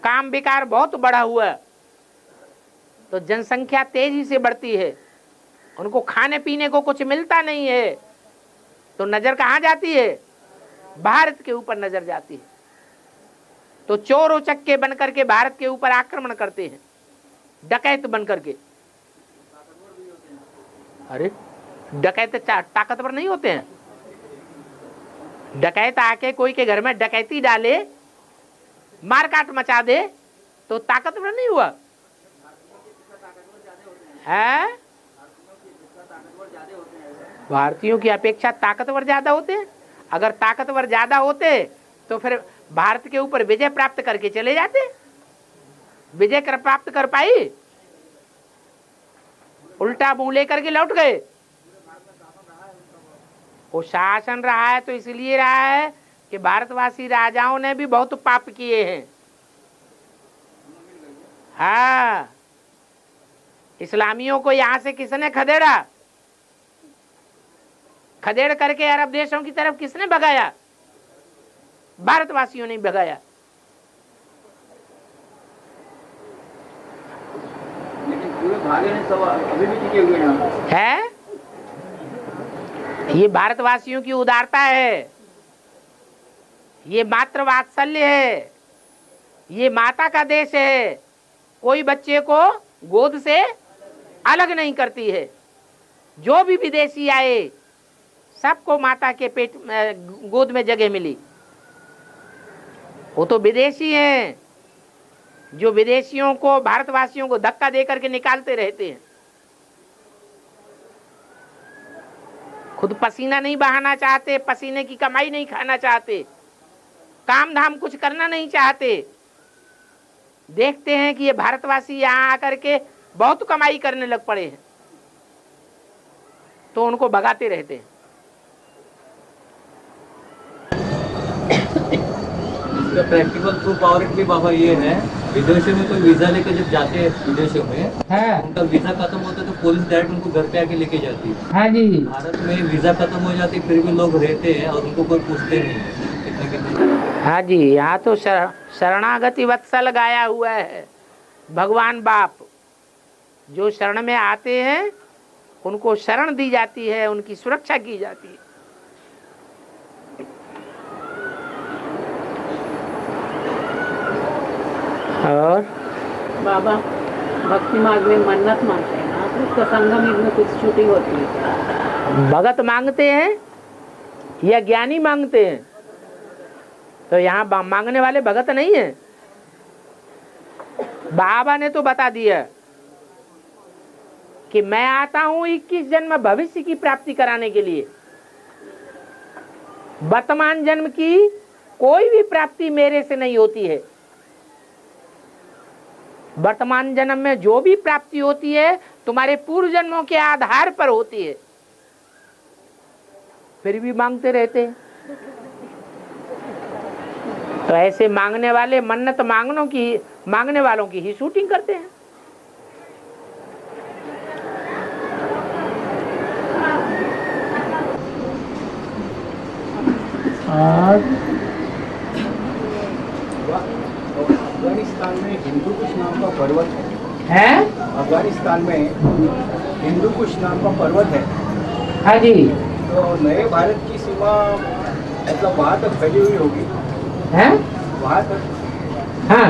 Speaker 2: काम विकार बहुत बढ़ा हुआ है, तो जनसंख्या तेजी से बढ़ती है, उनको खाने पीने को कुछ मिलता नहीं है, तो नजर कहाँ जाती है? भारत के ऊपर नजर जाती है। तो चोर उचक्के बन करके भारत के ऊपर आक्रमण करते हैं, डकैत बन करके। अरे डकैत ताकतवर नहीं होते हैं? डकैत आके कोई के घर में डकैती डाले, मारकाट मचा दे, तो ताकतवर नहीं हुआ है? भारतीयों की अपेक्षा ताकतवर ज्यादा होते हैं। अगर ताकतवर ज्यादा होते तो फिर भारत के ऊपर विजय प्राप्त करके चले जाते। विजय प्राप्त कर पाई? उल्टा मुंह लेकर के लौट गए। वो शासन रहा है तो इसलिए रहा है कि भारतवासी राजाओं ने भी बहुत पाप किए हैं। हाँ, इस्लामियों को यहां से किसने खदेड़ा? खदेड़ करके अरब देशों की तरफ किसने भगाया? भारतवासियों ने भगाया।
Speaker 5: लेकिन पूरे भागे नहीं, सब अभी भी टिके हुए हैं।
Speaker 2: है ये भारतवासियों की उदारता है, ये मातृ वात्सल्य है, ये माता का देश है। कोई बच्चे को गोद से अलग नहीं करती है। जो भी विदेशी आए सबको माता के पेट गोद में जगह मिली। वो तो विदेशी हैं जो विदेशियों को, भारतवासियों को धक्का दे करके निकालते रहते हैं। खुद पसीना नहीं बहाना चाहते, पसीने की कमाई नहीं खाना चाहते, काम धाम कुछ करना नहीं चाहते। देखते हैं कि ये भारतवासी यहाँ आकर के बहुत कमाई करने लग पड़े हैं, तो उनको भगाते रहते हैं।
Speaker 3: प्रैक्टिकल प्रूफ और भी बाबा ये है, विदेशों में कोई वीजा लेके जब जाते हैं विदेशों में, उनका वीजा खत्म होता है तो पुलिस डायरेक्ट उनको घर पे आके लेके जाती है।
Speaker 2: हाँ जी।
Speaker 3: भारत में वीजा खत्म हो जाती है फिर भी लोग रहते हैं और उनको कोई पूछते नहीं कितने।
Speaker 2: हाँ जी, यहाँ तो शरणागति वत्सल गाया हुआ है। भगवान बाप जो शरण में आते हैं उनको शरण दी जाती है, उनकी सुरक्षा की जाती है। और
Speaker 7: बाबा भक्ति मार्ग में मन्नत मांगते हैं ना, तो उसका संगम युग में कुछ छुट्टी होती है।
Speaker 2: भगत मांगते हैं या ज्ञानी मांगते हैं? तो यहाँ मांगने वाले भगत नहीं है। बाबा ने तो बता दिया कि मैं आता हूं 21 जन्म भविष्य की प्राप्ति कराने के लिए। वर्तमान जन्म की कोई भी प्राप्ति मेरे से नहीं होती है। वर्तमान जन्म में जो भी प्राप्ति होती है तुम्हारे पूर्व जन्मों के आधार पर होती है। फिर भी मांगते रहते हैं। तो ऐसे मांगने वाले मन्नत मांगने वालों की ही शूटिंग करते हैं।
Speaker 8: अफगानिस्तान में हिंदू कुश नाम का पर्वत
Speaker 2: है?
Speaker 8: अफगानिस्तान में हिंदू कुश नाम का पर्वत है।
Speaker 2: हाँ जी।
Speaker 8: तो नए भारत की सीमा मतलब वहाँ तक फैली हुई होगी?
Speaker 2: है?
Speaker 8: वहाँ तक
Speaker 2: हाँ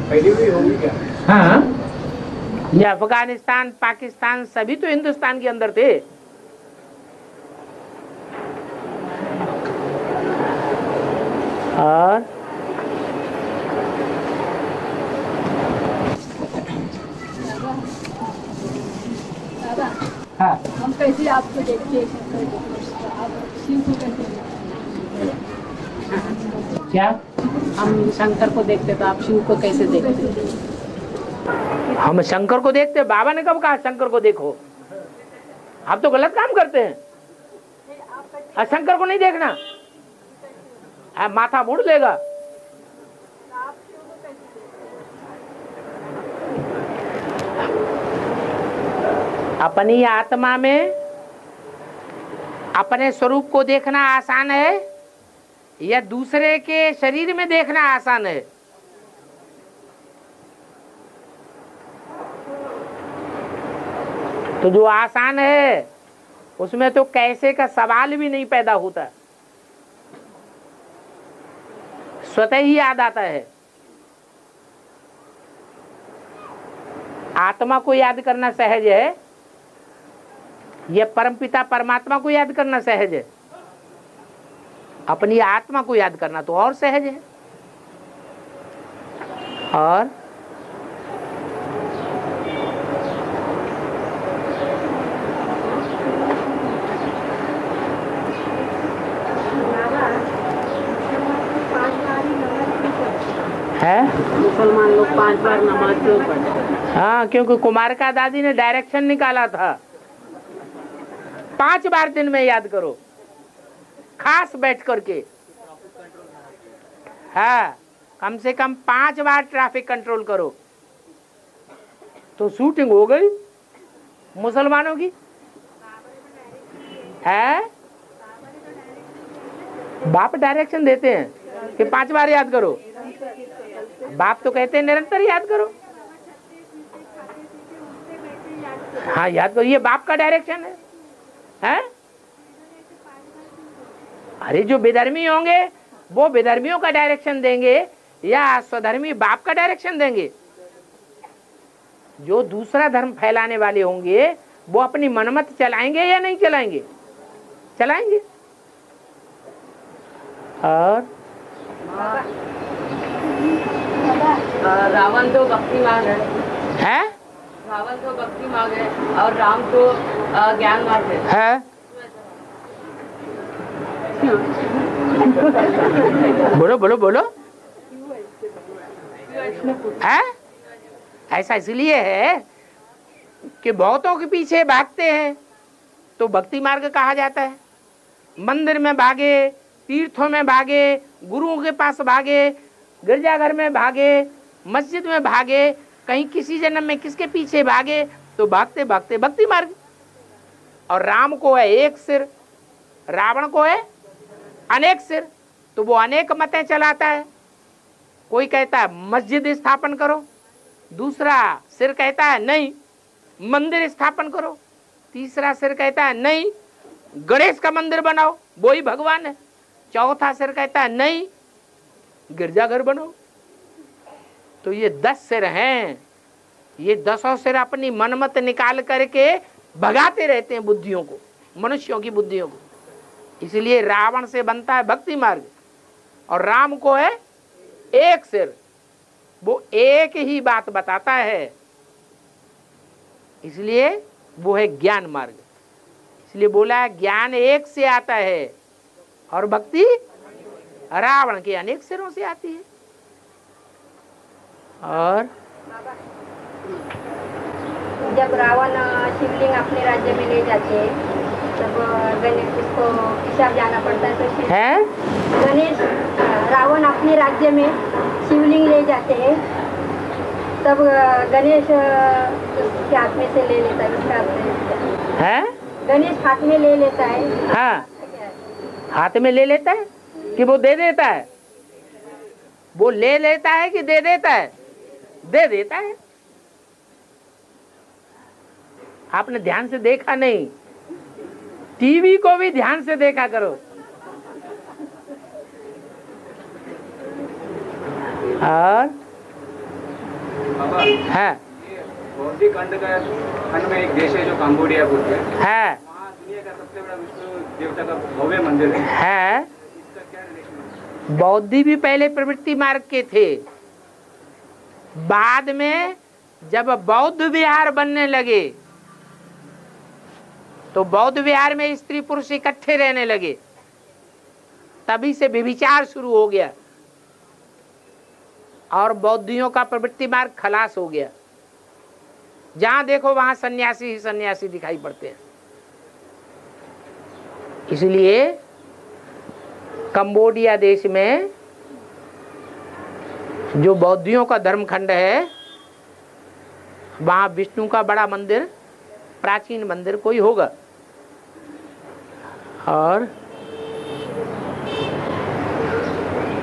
Speaker 8: फैली हुई होगी क्या?
Speaker 2: हाँ, ये अफगानिस्तान पाकिस्तान सभी तो हिंदुस्तान के अंदर थे। और
Speaker 6: कैसे आपको देखते हैं शंकर को? आप शिव को कैसे देखते
Speaker 7: क्या हम शंकर को देखते तो आप शिव को कैसे देखते?
Speaker 2: हम शंकर को देखते, बाबा ने कब कहा शंकर को देखो? आप तो गलत काम करते हैं। शंकर को नहीं देखना, माथा मुड़ लेगा। अपनी आत्मा में अपने स्वरूप को देखना आसान है या दूसरे के शरीर में देखना आसान है? तो जो आसान है उसमें तो कैसे का सवाल भी नहीं पैदा होता, स्वतः ही याद आता है। आत्मा को याद करना सहज है, यह परमपिता परमात्मा को याद करना सहज है, अपनी आत्मा को याद करना तो और सहज है। और है
Speaker 7: मुसलमान लोग 5 बार नमाज क्यों पढ़ते हैं?
Speaker 2: हाँ, क्योंकि कुमार का दादी ने डायरेक्शन निकाला था, 5 बार दिन में याद करो, खास बैठ करके। हाँ, कम से कम 5 बार ट्रैफिक कंट्रोल करो। तो शूटिंग हो गई मुसलमानों की। है बाप डायरेक्शन देते हैं कि 5 बार याद करो, बाप तो कहते हैं निरंतर याद करो। हाँ, याद करो, ये बाप का डायरेक्शन है। हैं? अरे जो बेधर्मी होंगे वो बेधर्मियों का डायरेक्शन देंगे या स्वधर्मी बाप का डायरेक्शन देंगे? जो दूसरा धर्म फैलाने वाले होंगे वो अपनी मनमत चलाएंगे या नहीं चलाएंगे? चलाएंगे। और
Speaker 7: रावण तो भक्ति मार्ग है, रावण तो भक्ति मार्ग है और राम तो ज्ञान मार्ग है।
Speaker 2: बोलो बोलो बोलो। है ऐसा इसलिए है कि बहुतों के पीछे भागते हैं तो भक्ति मार्ग कहा जाता है। मंदिर में भागे, तीर्थों में भागे, गुरुओं के पास भागे, गिरजाघर में भागे, मस्जिद में भागे, कहीं किसी जन्म में किसके पीछे भागे, तो भागते भागते भक्ति मार्ग। और राम को है एक सिर, रावण को है अनेक सिर, तो वो अनेक मतें चलाता है। कोई कहता है मस्जिद स्थापन करो, दूसरा सिर कहता है नहीं मंदिर स्थापन करो, तीसरा सिर कहता है नहीं गणेश का मंदिर बनाओ, वो ही भगवान है, चौथा सिर कहता है नहीं गिरजाघर बनो। तो ये 10 सिर हैं, ये 10 सिर अपनी मनमत निकाल करके भगाते रहते हैं बुद्धियों को, मनुष्यों की बुद्धियों को। इसलिए रावण से बनता है भक्ति मार्ग और राम को है एक सिर, वो एक ही बात बताता है, इसलिए वो है ज्ञान मार्ग। इसलिए बोला है ज्ञान एक से आता है और भक्ति रावण के अनेक सिरों से आती है। और
Speaker 6: जब रावण शिवलिंग अपने राज्य में ले जाते हैं तब गणेश उसको हिसाब जाना पड़ता है। तो
Speaker 2: है
Speaker 6: गणेश रावण अपने राज्य में शिवलिंग ले जाते हैं तब गणेश उसके हाथ में से ले लेता है, उसके हाथ में
Speaker 2: है
Speaker 6: गणेश हाथ में ले लेता है।
Speaker 2: हाँ, हाथ में ले लेता है कि वो दे देता है? वो ले लेता है कि दे देता है? दे देता है। आपने ध्यान से देखा नहीं, टीवी को भी ध्यान से देखा करो। और
Speaker 8: बाबा,
Speaker 2: है
Speaker 8: बौद्धिक खंड का खंड में एक देश है जो कंबोडिया बोलते हैं,
Speaker 2: है
Speaker 8: वहाँ दुनिया का सबसे बड़ा विष्णु देवता का भव्य मंदिर है। इसका क्या रिलेशन है?
Speaker 2: बौद्धि भी पहले प्रवृत्ति मार्ग के थे, बाद में जब बौद्ध विहार बनने लगे तो बौद्ध विहार में स्त्री पुरुष इकट्ठे रहने लगे, तभी से व्यभिचार शुरू हो गया और बौद्धियों का प्रवृत्ति मार्ग खलास हो गया। जहां देखो वहां सन्यासी ही सन्यासी दिखाई पड़ते हैं। इसलिए कंबोडिया देश में जो बौद्धियों का धर्मखंड है, वहां विष्णु का बड़ा मंदिर, प्राचीन मंदिर कोई होगा। और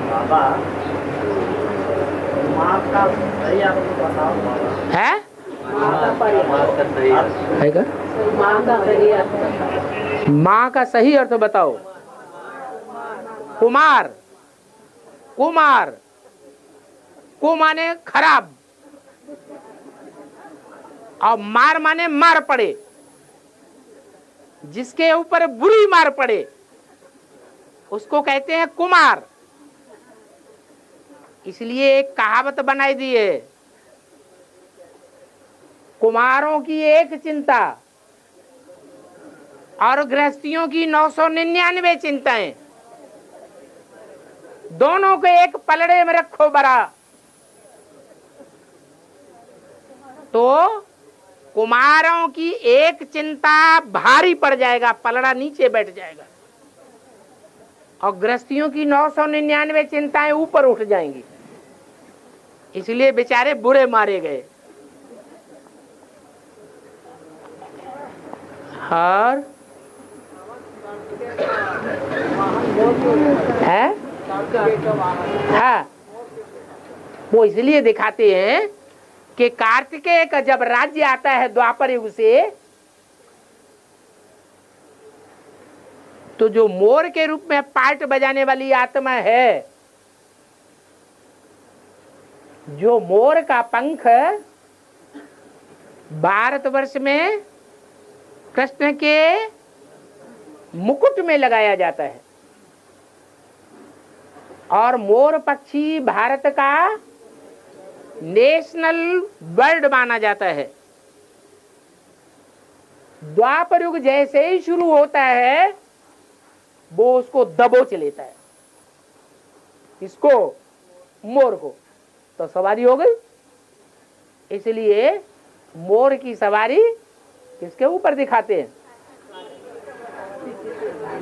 Speaker 4: बाबा माँ का सही आपको बताओ बाबा।
Speaker 2: है है का? माँ का सही अर्थ बताओ। कुमार, कुमार को माने खराब और मार माने मार पड़े, जिसके ऊपर बुरी मार पड़े उसको कहते हैं कुमार। इसलिए एक कहावत बनाई दी है, कुमारों की एक चिंता और गृहस्थियों की 999 चिंताएं, दोनों को एक पलड़े में रखो बरा, तो कुमारों की एक चिंता भारी पड़ जाएगा, पलड़ा नीचे बैठ जाएगा, और गृहस्थियों की 999 चिंताएं ऊपर उठ जाएंगी। इसलिए बेचारे बुरे मारे गए। और है हाँ, वो इसलिए दिखाते हैं कि कार्तिकेय का जब राज्य आता है द्वापर युग से, तो जो मोर के रूप में पार्ट बजाने वाली आत्मा है, जो मोर का पंख भारतवर्ष में कृष्ण के मुकुट में लगाया जाता है और मोर पक्षी भारत का नेशनल बर्ड माना जाता है। द्वापर युग जैसे ही शुरू होता है वो उसको दबोच लेता है, इसको मोर को, तो सवारी हो गई। इसलिए मोर की सवारी किसके ऊपर दिखाते हैं?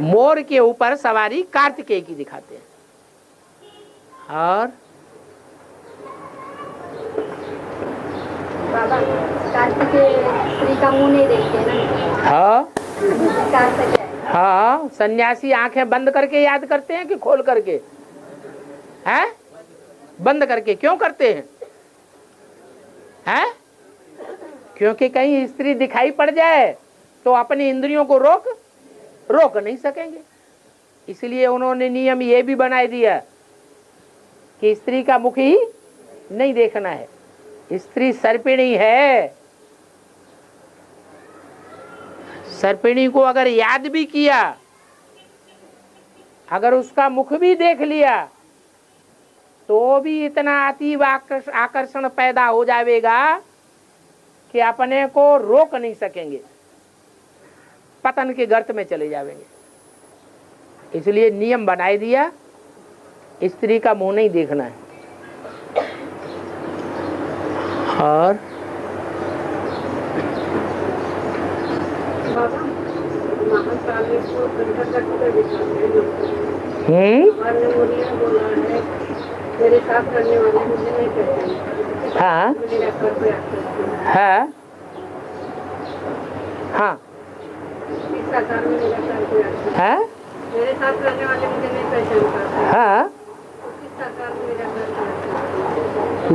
Speaker 2: मोर के ऊपर सवारी कार्तिकेय की दिखाते हैं। और
Speaker 6: बाबा कार्तिकेय स्त्री का मुंह नहीं देखते ना।
Speaker 2: हाँ
Speaker 6: कार्तिक है।
Speaker 2: हाँ, सन्यासी आंखें बंद करके याद करते हैं कि खोल करके? हैं? बंद करके क्यों करते हैं? हैं? क्योंकि कहीं स्त्री दिखाई पड़ जाए तो अपनी इंद्रियों को रोक नहीं सकेंगे। इसलिए उन्होंने नियम ये भी बना दिया कि स्त्री का मुख ही नहीं देखना है। स्त्री सर्पिणी है, सर्पिणी को अगर याद भी किया, अगर उसका मुख भी देख लिया, तो भी इतना अतीव आकर्षण पैदा हो जाएगा कि अपने को रोक नहीं सकेंगे, पतन के गर्त में चले जाएंगे। इसलिए नियम बनाए दिया, स्त्री का मुंह नहीं देखना है। और
Speaker 7: मेरे साथ करने वाले मुझे नहीं पहचानते।
Speaker 2: हाँ हाँ हाँ हाँ
Speaker 7: मेरे साथ करने वाले मुझे नहीं पहचान पाते।
Speaker 2: हाँ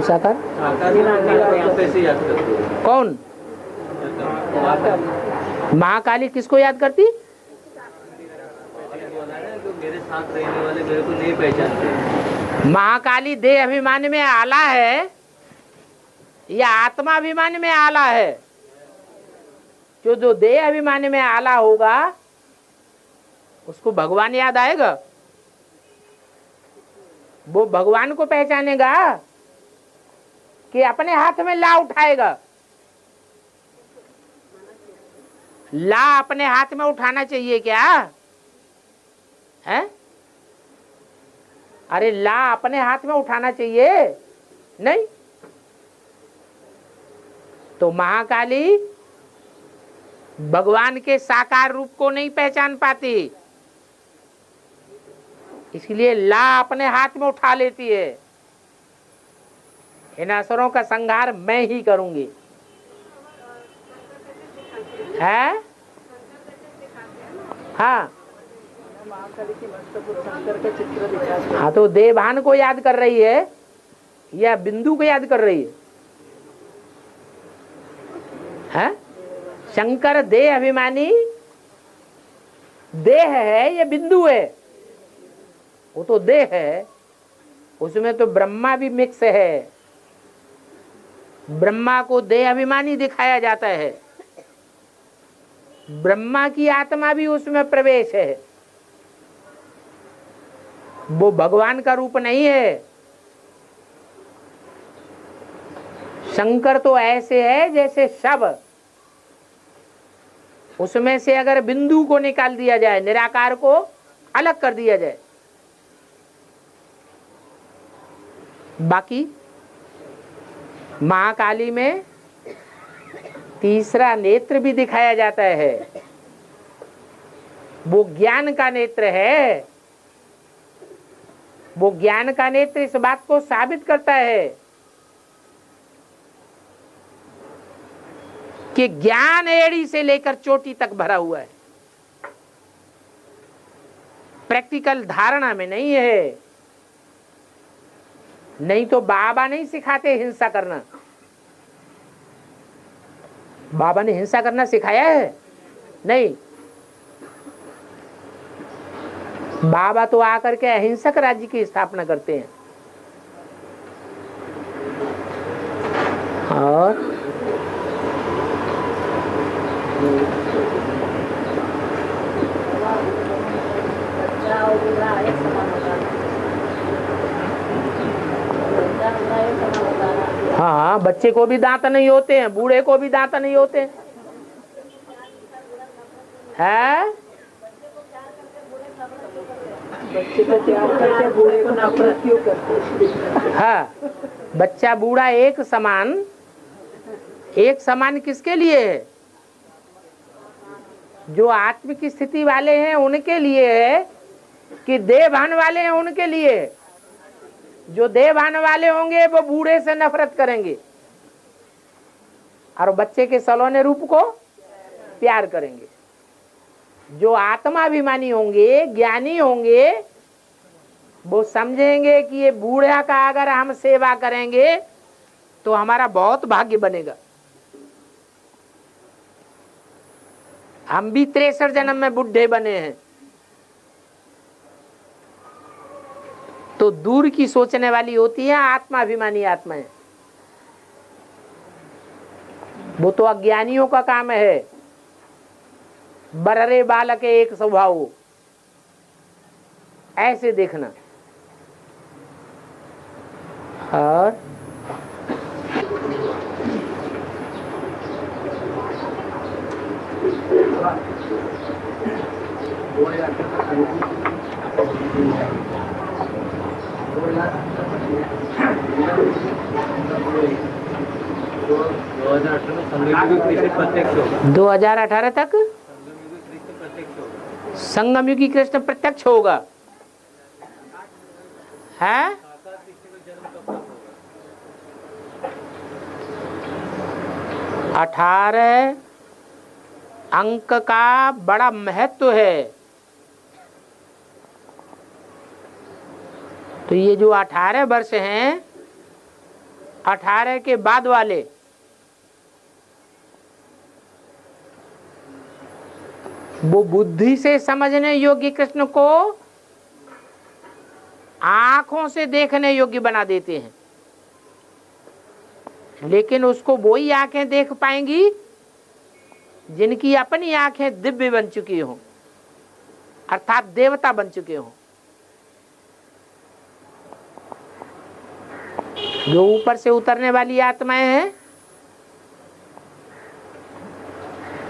Speaker 2: साकार कौन? महाकाली किसको याद करती?
Speaker 3: मेरे साथ रहने वाले मेरे को नहीं पहचानते।
Speaker 2: महाकाली देह अभिमान में आला है या आत्मा अभिमान में आला है? जो देह अभिमान में आला होगा उसको भगवान याद आएगा, वो भगवान को पहचानेगा कि अपने हाथ में ला उठाएगा। ला अपने हाथ में उठाना चाहिए क्या है? अरे ला अपने हाथ में उठाना चाहिए नहीं। तो महाकाली भगवान के साकार रूप को नहीं पहचान पाती, इसलिए ला अपने हाथ में उठा लेती है। इन असुरों का संहार मैं ही करूंगी है। हाँ हाँ, तो देवभान को याद कर रही है या बिंदु को याद कर रही है? शंकर देह अभिमानी देह है या बिंदु है? वो तो देह है, उसमें तो ब्रह्मा भी मिक्स है। ब्रह्मा को देह अभिमानी दिखाया जाता है, ब्रह्मा की आत्मा भी उसमें प्रवेश है। वो भगवान का रूप नहीं है। शंकर तो ऐसे है जैसे शव, उसमें से अगर बिंदु को निकाल दिया जाए, निराकार को अलग कर दिया जाए, बाकी महाकाली में तीसरा नेत्र भी दिखाया जाता है। वो ज्ञान का नेत्र है। वो ज्ञान का नेत्र इस बात को साबित करता है कि ज्ञान एड़ी से लेकर चोटी तक भरा हुआ है, प्रैक्टिकल धारणा में नहीं है। नहीं तो बाबा नहीं सिखाते हिंसा करना। बाबा ने हिंसा करना सिखाया है? नहीं। बाबा तो आकर के अहिंसक राज्य की स्थापना करते हैं। और हाँ, बच्चे को भी दांत नहीं होते हैं, बूढ़े को भी दांत नहीं होते हैं।
Speaker 7: बच्चे को प्यार करते, बूढ़े को नफरत क्यों करते?
Speaker 2: हाँ, बच्चा बूढ़ा एक समान। एक समान किसके लिए है? जो आत्मिक स्थिति वाले हैं उनके लिए है कि देवभान वाले हैं उनके लिए? जो देवभान वाले होंगे वो बूढ़े से नफरत करेंगे और बच्चे के सलोने रूप को प्यार करेंगे। जो आत्माभिमानी होंगे, ज्ञानी होंगे, वो समझेंगे कि ये बूढ़ा का अगर हम सेवा करेंगे तो हमारा बहुत भाग्य बनेगा। हम भी 63 जन्म में बुढ़े बने हैं। तो दूर की सोचने वाली होती है आत्माभिमानी आत्माएं। वो तो अज्ञानियों का काम है। बररे बालक एक स्वभाव, ऐसे देखना। और
Speaker 8: प्रत्यक्ष होगा।
Speaker 2: 2018 तक संगमयुगी कृष्ण प्रत्यक्ष होगा है। 18 अंक का बड़ा महत्व है। तो ये जो 18 वर्ष हैं, 18 के बाद वाले वो बुद्धि से समझने योग्य कृष्ण को आंखों से देखने योग्य बना देते हैं। लेकिन उसको वही आंखें देख पाएंगी जिनकी अपनी आंखें दिव्य बन चुकी हों, अर्थात देवता बन चुके हों। जो ऊपर से उतरने वाली आत्माएं हैं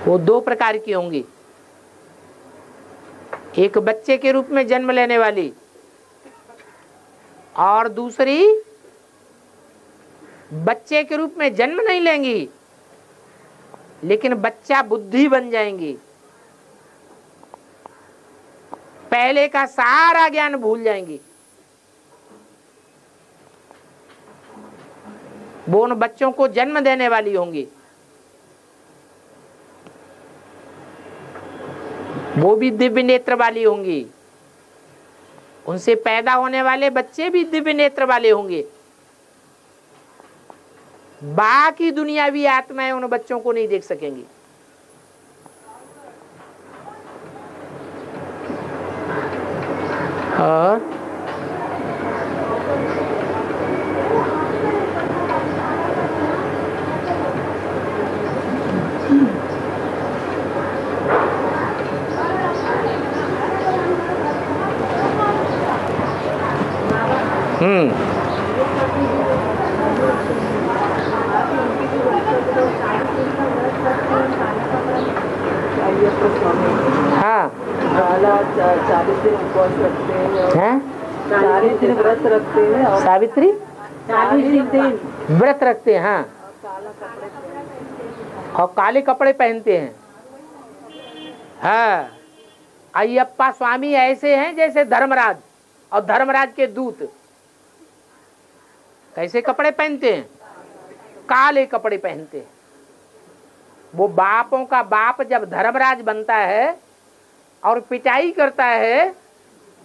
Speaker 2: वो दो प्रकार की होंगी, एक बच्चे के रूप में जन्म लेने वाली और दूसरी बच्चे के रूप में जन्म नहीं लेंगी लेकिन बच्चा बुद्धि बन जाएंगी, पहले का सारा ज्ञान भूल जाएंगी। वो उन बच्चों को जन्म देने वाली होंगी, वो भी दिव्य नेत्र वाली होंगी, उनसे पैदा होने वाले बच्चे भी दिव्य नेत्र वाले होंगे। बाकी दुनियावी आत्माएं उन बच्चों को नहीं देख सकेंगी। और हाँ
Speaker 7: 40 दिन उपवास रखते हैं, 40 दिन व्रत रखते हैं और
Speaker 2: सावित्री
Speaker 7: 40 दिन
Speaker 2: व्रत रखते हैं, हाँ, और काले कपड़े पहनते हैं। हाँ, अय्यप्पा स्वामी ऐसे हैं जैसे धर्मराज और धर्मराज के दूत। कैसे कपड़े पहनते हैं? काले कपड़े पहनते हैं। वो बापों का बाप जब धर्मराज बनता है और पिटाई करता है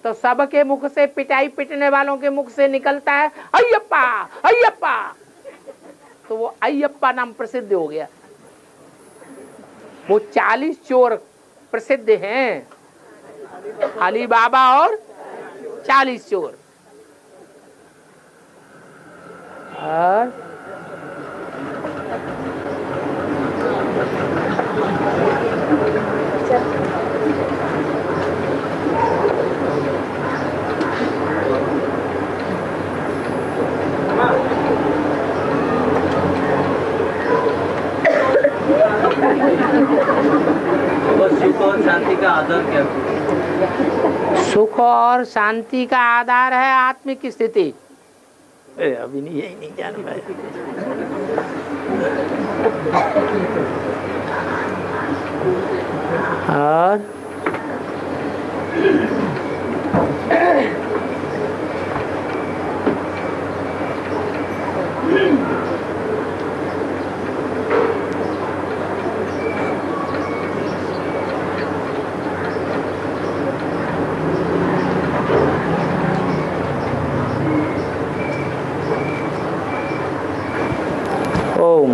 Speaker 2: तो सबके मुख से, पिटाई पिटने वालों के मुख से निकलता है अय्यप्पा अय्यप्पा, तो वो अय्यप्पा नाम प्रसिद्ध हो गया। वो 40 चोर प्रसिद्ध हैं, अली बाबा और 40 चोर। और
Speaker 1: सुख और शांति का आधार क्या है?
Speaker 2: सुख और शांति का आधार है आत्मिक स्थिति। अभी नहीं, यही नहीं जान पाया। और ओम